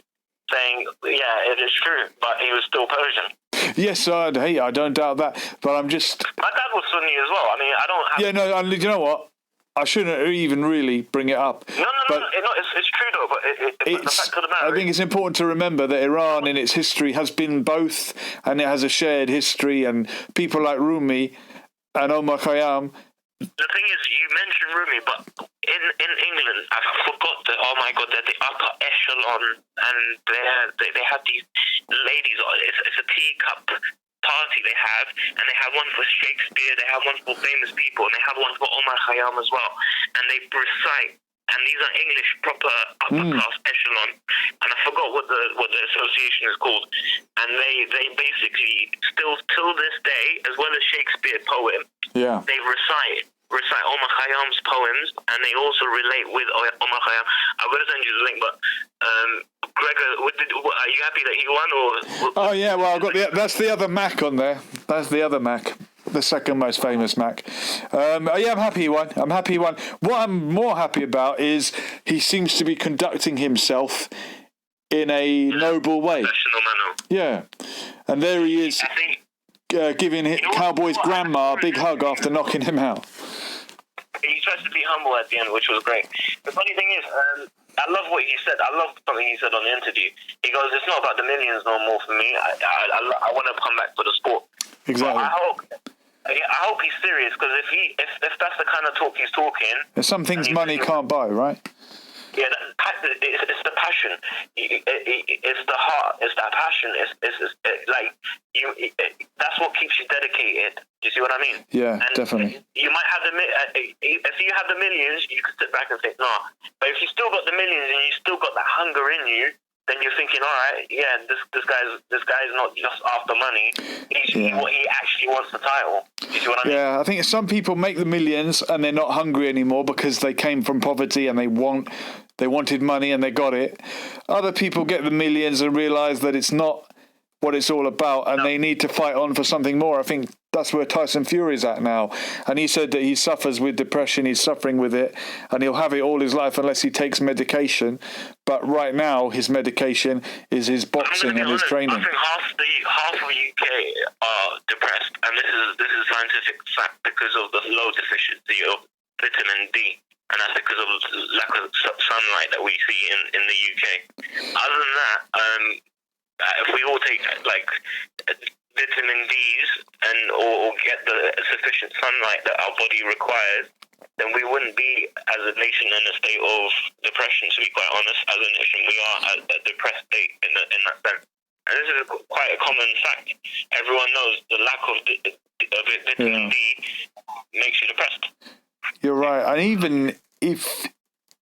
saying, yeah, it is true, but he was still Persian. Yes, I don't doubt that. But I'm just. My dad was Sunni as well. I mean, I don't have. Yeah, no, and you know what? I shouldn't even really bring it up. No, it's true though. But the fact of the matter, I think it's important to remember that Iran, in its history, has been both, and it has a shared history. And people like Rumi and Omar Khayyam. The thing is, you mentioned Rumi, but in England, I forgot that. Oh my God, they're the upper echelon, and they have these ladies. It's a teacup party they have, and they have one for Shakespeare, they have one for famous people, and they have one for Omar Khayyam as well, and they recite, and these are English proper upper class echelon, and I forgot what the association is called, and they basically still till this day, as well as Shakespeare poem, they recite Omar Khayyam's poems, and they also relate with Omar Khayyam. I'm going to send you the link, but Gregor, are you happy that he won? Or? Oh yeah, well I've got that's the other Mac on there. That's the other Mac, the second most famous Mac. Yeah, I'm happy he won. What I'm more happy about is he seems to be conducting himself in a noble way. Professional manner. Yeah, and there he is, giving Cowboy's grandma a big hug after knocking him out. He tries to be humble at the end, which was great. The funny thing is, I love what he said. I love something he said on the interview. He goes, "It's not about the millions no more for me. I want to come back for the sport." Exactly. I hope he's serious, because if that's the kind of talk he's talking, there's some things money can't buy, right? Yeah, it's the passion. It's the heart. It's that passion. That's what keeps you dedicated. Do you see what I mean? Yeah, and definitely. You might have if you have the millions, you could sit back and think, no. But if you still got the millions and you still got that hunger in you, then you're thinking, all right, yeah, this guy's not just after money. He actually wants the title. You see what I mean? Yeah, I think some people make the millions and they're not hungry anymore because they came from poverty and they wanted money and they got it. Other people get the millions and realise that it's not what it's all about, and they need to fight on for something more. I think That's where Tyson Fury's at now. And he said that he suffers with depression, he's suffering with it, and he'll have it all his life unless he takes medication. But right now, his medication is his boxing and his training. I think half of UK are depressed, and this is scientific fact because of the low deficiency of vitamin D. And that's because of lack of sunlight that we see in the UK. Other than that, if we all take like vitamin D's or get the sufficient sunlight that our body requires, then we wouldn't be as a nation in a state of depression. To be quite honest, as a nation, we are at a depressed state in that sense. And this is quite a common fact. Everyone knows the lack of vitamin D makes you depressed. You're right. And even if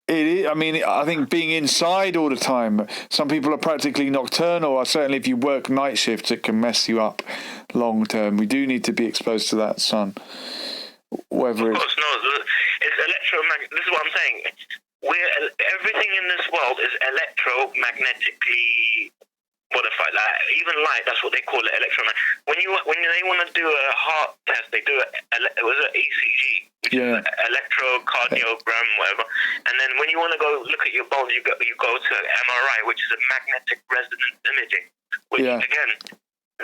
it is, I mean, I think being inside all the time, some people are practically nocturnal, or certainly if you work night shifts, it can mess you up long term. We do need to be exposed to that sun. Whether of course, it's electromagnetic. This is what I'm saying. Everything in this world is electromagnetically modified. Like even light, that's what they call it, electromagnetic. When they want to do a heart test, they do it was an ECG, which is electrocardiogram, whatever. And then when you want to go look at your bones, you go to MRI, which is a magnetic resonance imaging. Which again,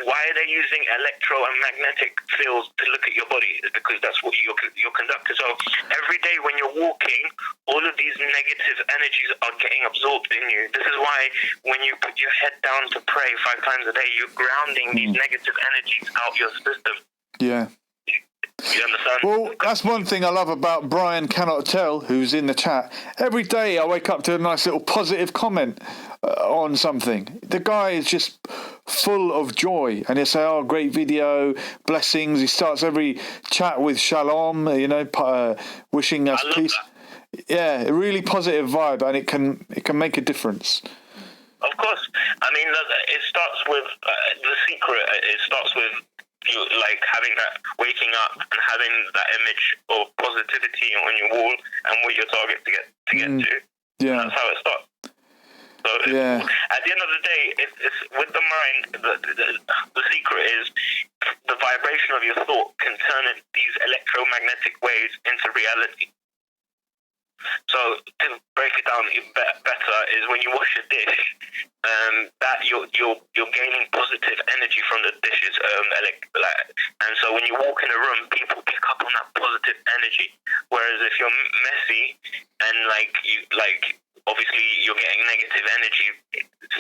why are they using electro and magnetic fields to look at your body? It's because that's what you're conducted. So every day when you're walking, all of these negative energies are getting absorbed in you. This is why when you put your head down to pray 5 times a day, you're grounding these negative energies out your system. Yeah. You understand? Well, that's one thing I love about Brian Cannot Tell, who's in the chat. Every day I wake up to a nice little positive comment on something. The guy is just full of joy, and he'll say, "Oh, great video, blessings." He starts every chat with shalom, wishing us peace. That. Yeah, a really positive vibe, and it can make a difference. Of course, I mean, it starts with the secret. It starts with you like having that, waking up and having that image of positivity on your wall and what your target to get to. Yeah, that's how it starts. So at the end of the day, it's with the mind. The secret is the vibration of your thought can turn these electromagnetic waves into reality. So to break it down better is when you wash a dish, that you're gaining positive energy from the dishes, and so when you walk in a room, people pick up on that positive energy. Whereas if you're messy and obviously you're getting negative energy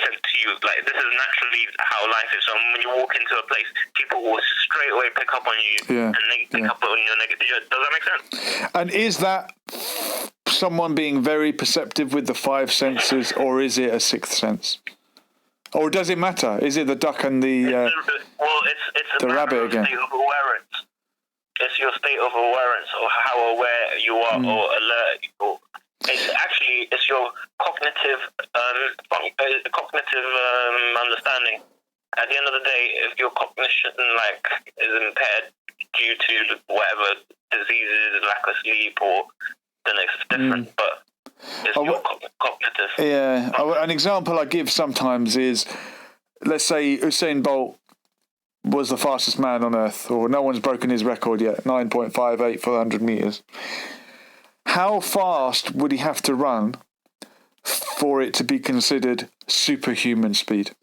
sent to you. Like this is naturally how life is. So when you walk into a place, people will straight away pick up on you and pick up on your negative. Does that make sense? And is that someone being very perceptive with the 5 senses, or is it a 6th sense? Or does it matter? Is it the duck and the it's the rabbit again? State of awareness. It's your state of awareness, or how aware you are, or alert. It's your cognitive understanding. At the end of the day, if your cognition is impaired due to whatever diseases, lack of sleep, or then it's different. But it's your cognitive. Yeah, an example I give sometimes is, let's say Usain Bolt was the fastest man on earth, or no one's broken his record yet, 9.58 for the 100 meters. How fast would he have to run for it to be considered superhuman speed?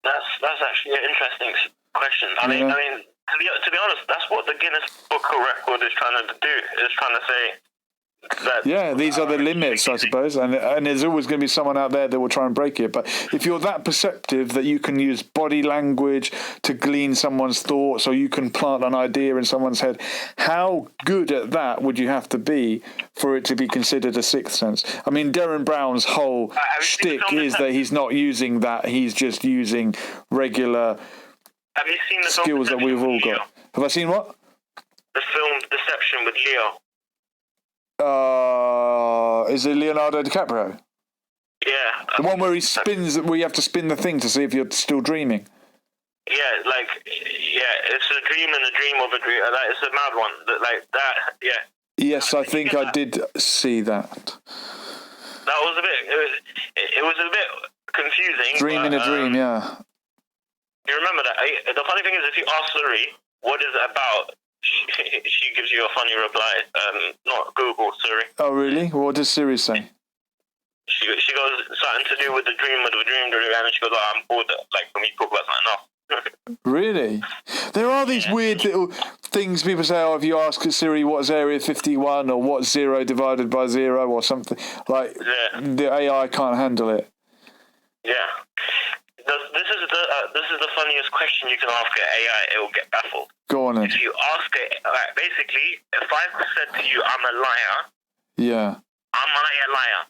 That's actually an interesting question. I mean, to be honest, that's what the Guinness Book of Record is trying to do. It's trying to say that. These are the limits, I suppose, and there's always going to be someone out there that will try and break it. But if you're that perceptive that you can use body language to glean someone's thoughts, or you can plant an idea in someone's head, how good at that would you have to be for it to be considered a 6th sense? I mean, Darren Brown's whole shtick is that he's not using that; he's just using regular skills that we've all got. Have I seen what? The film Deception with Leo. Is it Leonardo DiCaprio? Yeah. The one where where you have to spin the thing to see if you're still dreaming. Yeah, it's a dream and a dream of a dream. It's a mad one. Yes, I think I did see that. That was a bit. It was a bit confusing. Dream in a dream, yeah. You remember that? The funny thing is, if you ask Siri, what is it about? She gives you a funny reply. Not Google, Siri. Oh, really? What does Siri say? She goes, something to do with the dream, and she goes, oh, I'm bored. Like, when we talk about something else. Really? There are these weird little things people say, oh, if you ask Siri what's Area 51 or what's 0 divided by 0 or something, like the AI can't handle it. Yeah. This is the funniest question you can ask an AI. It will get baffled. Go on then. If you ask it, like, basically, if I said to you, I'm a liar, yeah. am I a liar?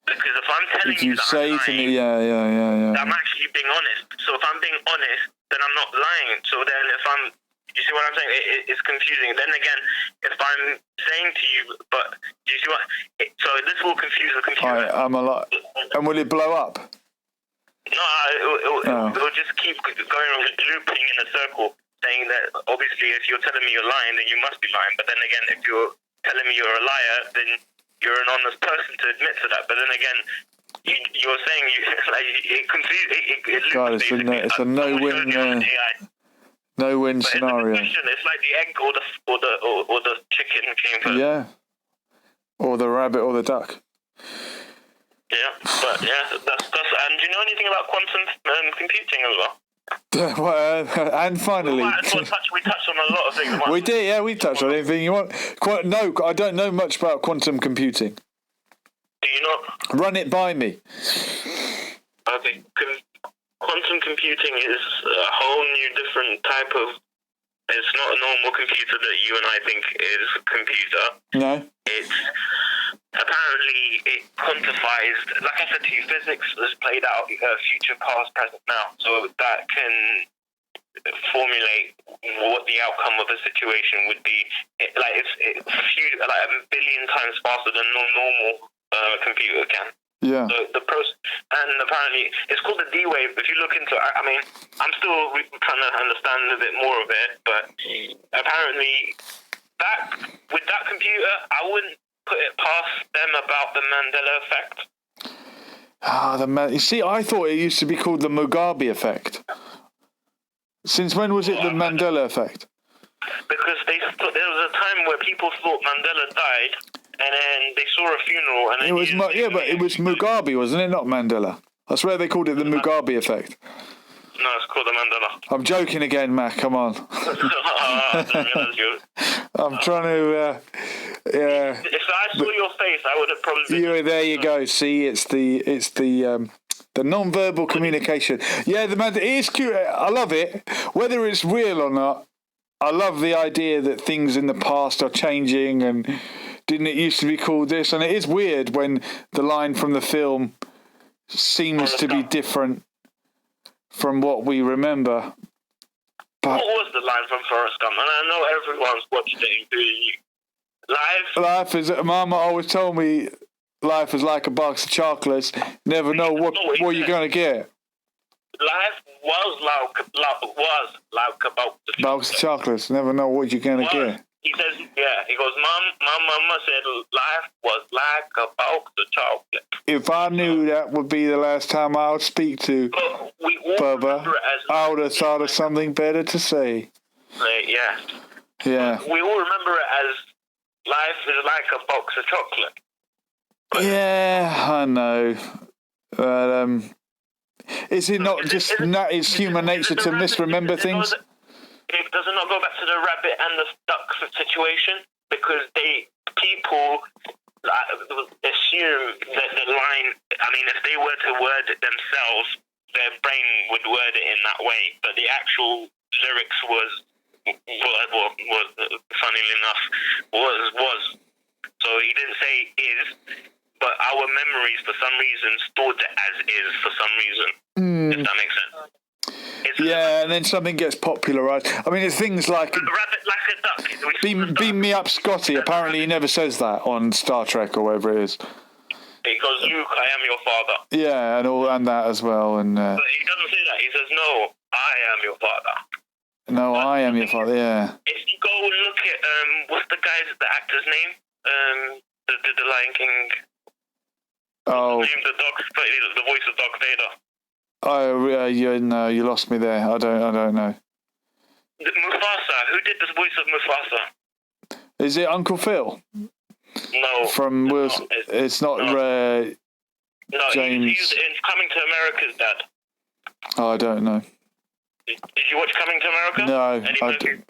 Because if I'm telling you that say I'm lying, to me, yeah. I'm actually being honest. So if I'm being honest, then I'm not lying. So then if I'm, you see what I'm saying? It's confusing. Then again, if I'm saying to you, but do you see what? So this will confuse the computer. I'm a lot. And will it blow up? No, it will just keep going looping in a circle, saying that obviously if you're telling me you're lying, then you must be lying. But then again, if you're telling me you're a liar, then you're an honest person to admit to that. But then again, you're saying it confuses. God, it's a no-win. No-win scenario. It's It's like the egg or the chicken came first. Yeah. Or the rabbit or the duck. Yeah, but that's. And do you know anything about quantum computing as well? Well, and finally, we touched on a lot of things. We did, yeah. We touched on anything you want. No, I don't know much about quantum computing. Do you not? Run it by me. Okay. Quantum computing is a whole new different type of. It's not a normal computer that you and I think is a computer. No. It's apparently it quantifies. Like I said to you, physics has played out future, past, present, now. So that can formulate what the outcome of a situation would be. It's a billion times faster than no normal computer can. Yeah. So the process, and apparently it's called the D-Wave. If you look into it, I mean, I'm still trying to understand a bit more of it, but apparently with that computer, I wouldn't put it past them about the Mandela effect. You see, I thought it used to be called the Mugabe effect. Since when was it the Mandela effect? Because there was a time where people thought Mandela died, and then they saw a funeral, and then but it was Mugabe, wasn't it? Not Mandela. I swear they called it the Mugabe effect. No, it's called the Mandela. I'm joking again, Mac. Come on. I'm trying to. Yeah. If I saw your face, I would have probably. There you go. See, it's the non-verbal communication. Yeah, it is cute. I love it. Whether it's real or not, I love the idea that things in the past are changing, and didn't it used to be called this? And it is weird when the line from the film seems to be different from what we remember. But what was the line from Forrest Gump? And I know everyone's watched it, including you. Life is. Mama always told me life is like a box of chocolates. Never know what you're gonna get. Life was like a box of chocolates. Never know what you're gonna get. He says, he goes, my mama said life was like a box of chocolate. If I knew that would be the last time I would speak to Bubba, I would have thought of something better to say. Yeah. We all remember it as life is like a box of chocolate. Yeah, I know. But, is it not just it's human nature to misremember things? Does it not go back to the rabbit and the duck situation? Because people assume that the line, I mean, if they were to word it themselves, their brain would word it in that way. But the actual lyrics was funnily enough, was. So he didn't say is, but our memories, for some reason, stored it as is for some reason. If that makes sense. And then something gets popularised. I mean, it's things like rabbit like a duck. Beam me up, Scotty. Apparently, he never says that on Star Trek or whatever it is. He goes, Luke, I am your father. Yeah, and that as well. And but he doesn't say that. He says, no, I am your father. No, I am your father. Yeah. If you go look at what's the actor's name? The Lion King. Oh. The voice of Darth Vader. No, you lost me there. I don't know. Mufasa. Who did the voice of Mufasa? Is it Uncle Phil? No. From Will. It's not. No, James. he's in Coming to America's dad. Oh, I don't know. Did you watch Coming to America?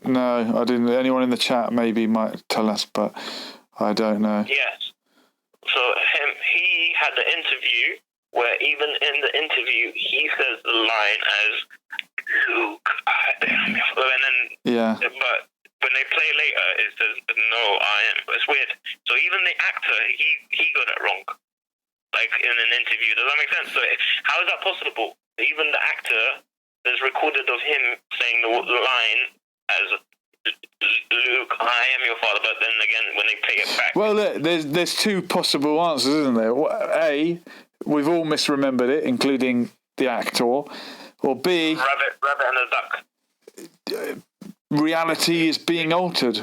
No, I didn't. Anyone in the chat maybe might tell us, but I don't know. Yes. So he had the interview where even in the interview he says the line as Luke, and then but when they play later it says no, I am. It's weird. So even the actor he got it wrong, like in an interview. Does that make sense? So how is that possible? Even the actor, there's recorded of him saying the line as Luke, I am your father, but then again when they play it back. Well, look, there's two possible answers, isn't there? A, we've all misremembered it, including the actor, or B, rabbit and a duck. Reality is being altered.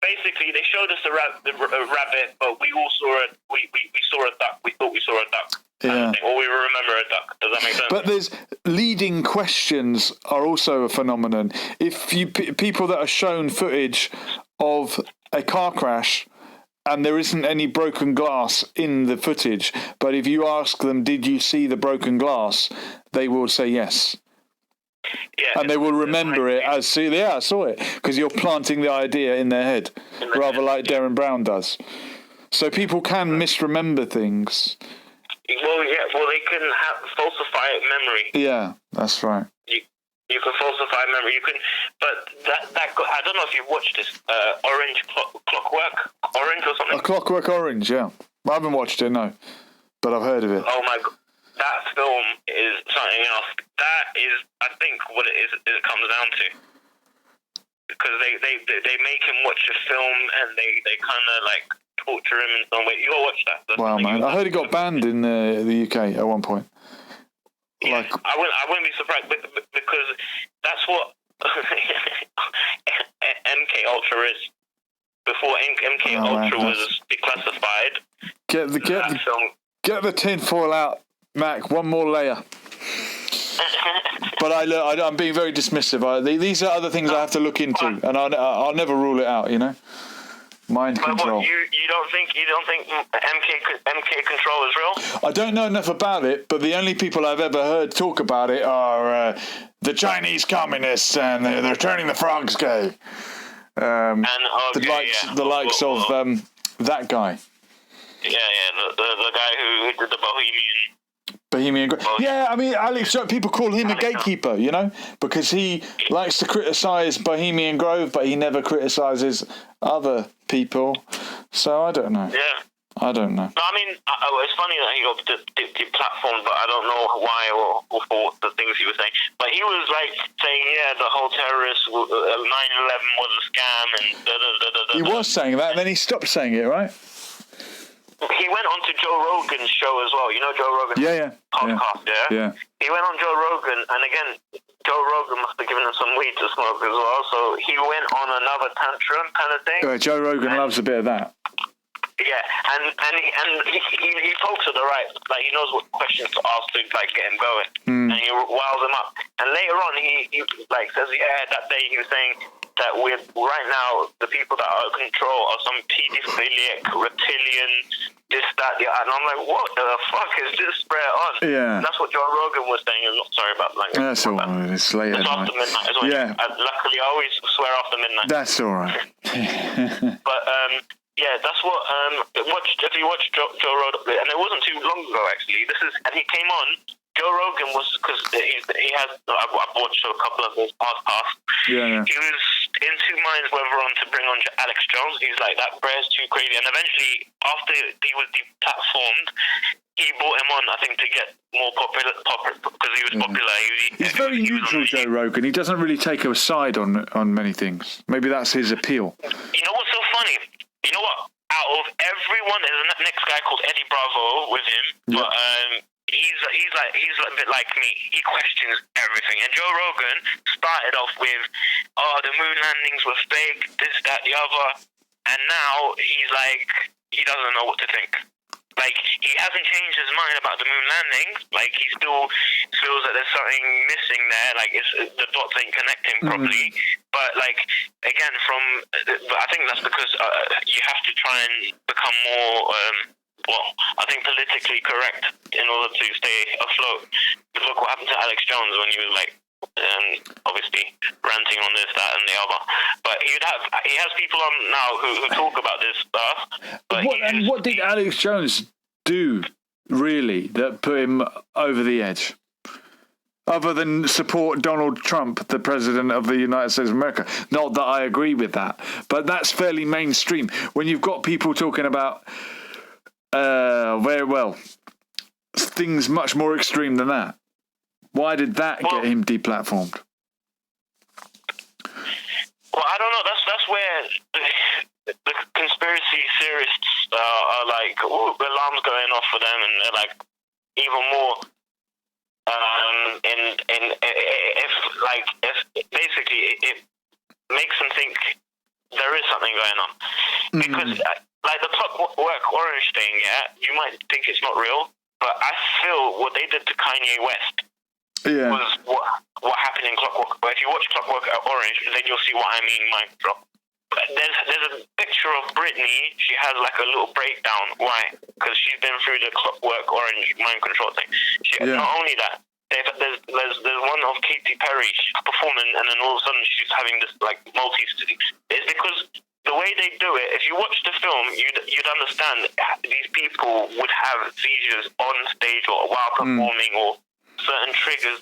Basically, they showed us a rabbit, but we all saw we saw a duck. We thought we saw a duck. Yeah. Or we remember a duck. Does that make sense? But there's leading questions are also a phenomenon. If you people that are shown footage of a car crash and there isn't any broken glass in the footage, but if you ask them, did you see the broken glass? They will say yes. Yeah, and they will remember it as, yeah, I saw it, because you're planting the idea in their head, rather like Darren Brown does. So people can misremember things. Well, yeah, they can falsify memory. Yeah, that's right. You can falsify memory. You can, but that I don't know if you've watched this Orange Clockwork Orange or something. A Clockwork Orange, yeah. I haven't watched it, no, but I've heard of it. Oh my god, that film is something else. That is, I think, what it is. It comes down to, because they make him watch a film and they kind of like torture him in some way. You gotta watch that. That's wow, man! I heard it got banned in the UK at one point. Yeah, like, I wouldn't be surprised, because that's what MK Ultra is. Before MK Ultra was declassified, get the tinfoil out, Mac. One more layer. But I'm being very dismissive. These are other things I have to look into, and I'll never rule it out. You know, mind control. What, you don't think MK control is real? I don't know enough about it, but the only people I've ever heard talk about it are the Chinese communists, and they're turning the frogs gay. The likes of that guy. Yeah, the guy who did the Bohemian Grove. Yeah, I mean, Alex, people call him a gatekeeper, you know, because he likes to criticise Bohemian Grove, but he never criticises other people. So I don't know. Yeah. I don't know. No, I mean, it's funny that he got deplatformed, but I don't know why or for the things he was saying. But he was like saying, yeah, the whole terrorist 9/11 was a scam, and da-da-da-da-da. He was saying that, and then he stopped saying it, right? He went on to Joe Rogan's show as well. You know Joe Rogan's podcast, yeah? He went on Joe Rogan, and again, Joe Rogan must have given him some weed to smoke as well. So he went on another tantrum kind of thing. Joe Rogan loves a bit of that. Yeah, and he pokes at the right, like he knows what questions to ask to like get him going, and he wiles him up. And later on, he like says, yeah, that day he was saying that right now the people that are in control are some pedophilic, reptilian, this, that, yeah. And I'm like, what the fuck is this spread on? Yeah, and that's what Joe Rogan was saying. I'm not sorry about language. That's all right. It's late at night. After midnight as well. Yeah. Luckily, I always swear after midnight. That's all right. But yeah, that's what. If you watch Joe Rogan, and it wasn't too long ago actually. And he came on. Joe Rogan was, because he has. I've watched a couple of his podcasts. Yeah. He was in two minds whether to bring on Alex Jones. He's like, that Bear's too crazy. And eventually, after he was deplatformed, he brought him on, I think, to get more popular because he was popular. He's very neutral, Joe Rogan. He doesn't really take a side on many things. Maybe that's his appeal. You know what's so funny? You know what? Out of everyone, there's a next guy called Eddie Bravo with him, but he's a bit like me. He questions everything. And Joe Rogan started off with, the moon landings were fake, this, that, the other, and now he's like, he doesn't know what to think. like, he hasn't changed his mind about the moon landing. Like, he still feels that there's something missing there. Like, the dots ain't connecting properly. But, like, again, I think that's because you have to try and become more, I think politically correct in order to stay afloat. Look what happened to Alex Jones when he was, like, obviously ranting on this, that, and the other. But he has people on now who talk about this stuff. But what did Alex Jones do really that put him over the edge? Other than support Donald Trump, the president of the United States of America. Not that I agree with that, but that's fairly mainstream. When you've got people talking about very well things much more extreme than that. Why did that get him deplatformed? Well, I don't know. That's where the conspiracy theorists are like, alarms going off for them, and they're like, even more. If basically it makes them think there is something going on, because like the Clockwork Orange thing, you might think it's not real, but I feel what they did to Kanye West. Was what happened in Clockwork. But if you watch Clockwork Orange, then you'll see what I mean. Mic drop. There's a picture of Britney. She has like a little breakdown. Why? Because she's been through the Clockwork Orange mind control thing. Not only that, there's one of Katy Perry. She's performing, and then all of a sudden she's having this like multi-stage. It's because the way they do it. If you watch the film, you'd understand these people would have seizures on stage or while performing or certain triggers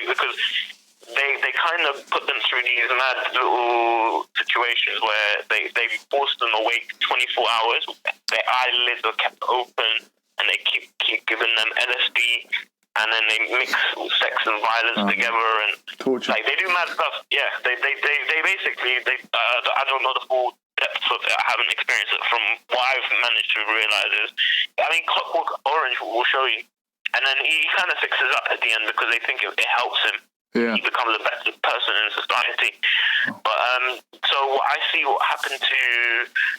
because they kind of put them through these mad little situations where they force them awake 24 hours. Their eyelids are kept open, and they keep giving them LSD, and then they mix sex and violence together, and torture. Like they do mad stuff. Yeah, they basically I don't know the full depth of it. I haven't experienced it. From what I've managed to realize is, I mean, Clockwork Orange will show you. And then he kind of fixes up at the end because they think it helps him. Yeah. He becomes a better person in society. But so I see what happened to,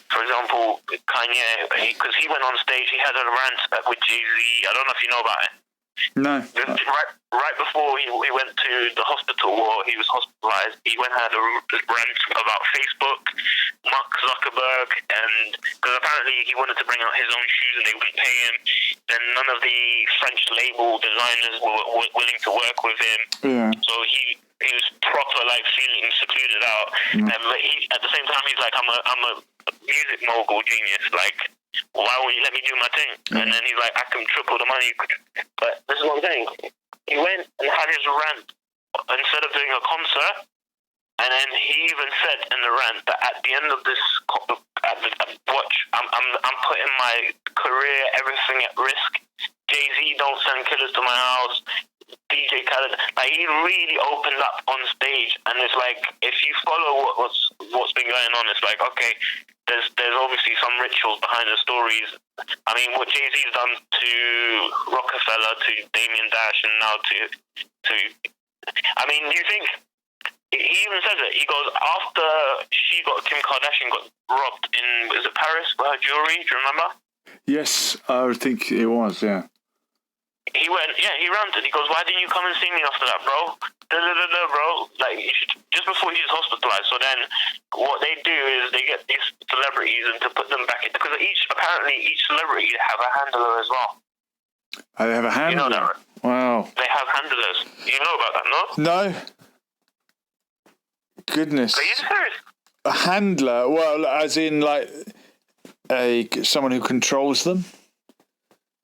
for example, Kanye, because he went on stage, he had a rant with Jay-Z. I don't know if you know about it. No. Right before he went to the hospital, or he was hospitalized, he went and had a rant about Facebook, Mark Zuckerberg, and because apparently he wanted to bring out his own shoes and they wouldn't pay him. Then none of the French label designers were willing to work with him. Yeah. So he was proper like feeling secluded out. But he, at the same time, he's like, I'm a music mogul genius. Like, why won't you let me do my thing? And then he's like, I can triple the money. But this is what I'm saying. He went and had his rant instead of doing a concert. And then he even said in the rant that at the end of this watch, I'm putting my career, everything at risk. Jay-Z don't send killers to my house. DJ Khaled, like he really opened up on stage, and it's like if you follow what's been going on, it's like okay, there's obviously some rituals behind the stories. I mean, what Jay-Z's done to Rockefeller, to Damien Dash, and now to I mean, do you think he even says it? He goes after Kim Kardashian got robbed in Paris for her jewelry. Do you remember? Yes, I think it was. Yeah. He went, he ranted. He goes, why didn't you come and see me after that, bro? Bro. Like, just before he was hospitalized. So then what they do is they get these celebrities and to put them back in, because apparently each celebrity have a handler as well. Oh, they have a handler? You know that, right? Wow. They have handlers. You know about that, no? No. Goodness. Are you serious? A handler? Well, as in like someone who controls them?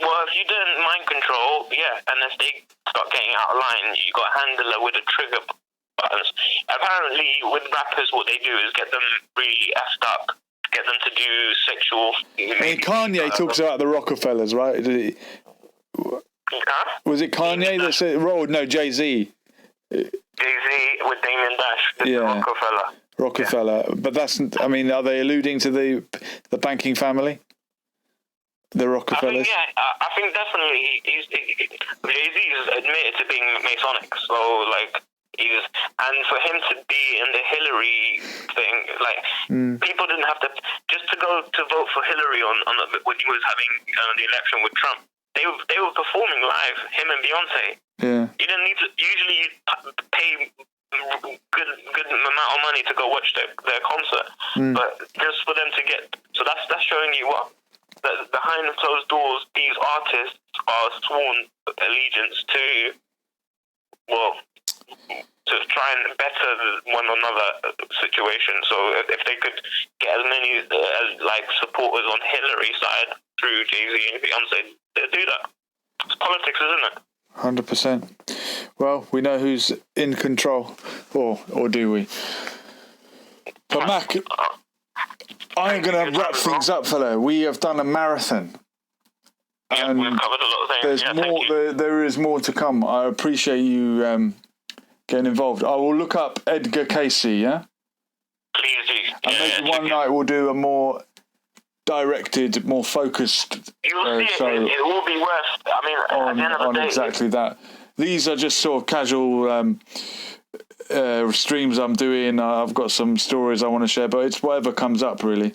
Well, if you didn't mind control, and if they start getting out of line, you got a handler with a trigger buttons. Apparently, with rappers, what they do is get them really effed up, get them to do sexual... I mean, Kanye talks about the Rockefellers, right? Did he? Huh? Was it Kanye that said... No, Jay-Z. Jay-Z with Damien Dash, Rockefeller. Yeah. But that's... I mean, are they alluding to the banking family? The Rockefellers? I think definitely Jay-Z is admitted to being Masonic. So, like, And for him to be in the Hillary thing, like people didn't have to just to go to vote for Hillary when he was having the election with Trump. They were performing live, him and Beyonce. Yeah. You didn't need to. Usually, you pay good amount of money to go watch their concert, but just for them to get. So that's showing you what that behind closed doors, these artists are sworn allegiance to. Well, to try and better one another situation. So if they could get as many supporters on Hillary's side through Jay-Z and Beyonce, they'd do that. It's politics, isn't it? 100%. Well, we know who's in control, or do we? But Mac, I'm going to wrap things up, fellow. We have done a marathon. Yeah, we've covered a lot of things. There's more. There is more to come. I appreciate you getting involved. I will look up Edgar Casey. Yeah. Please do. And maybe one night we'll do a more directed, more focused show. It will be worth. I mean, at the end of the day, exactly that. These are just sort of casual streams I'm doing. I've got some stories I want to share, but it's whatever comes up, really.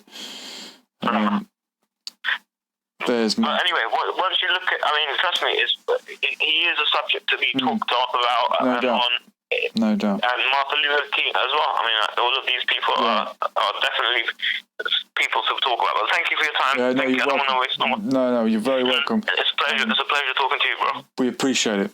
There's but anyway, once you look at, I mean, trust me, he is a subject to be talked about No doubt. No doubt. And Martin Luther King as well. I mean, all of these people are definitely people to talk about. But thank you for your time. Yeah, no, you're welcome. No, you're very welcome. It's a pleasure talking to you, bro. We appreciate it.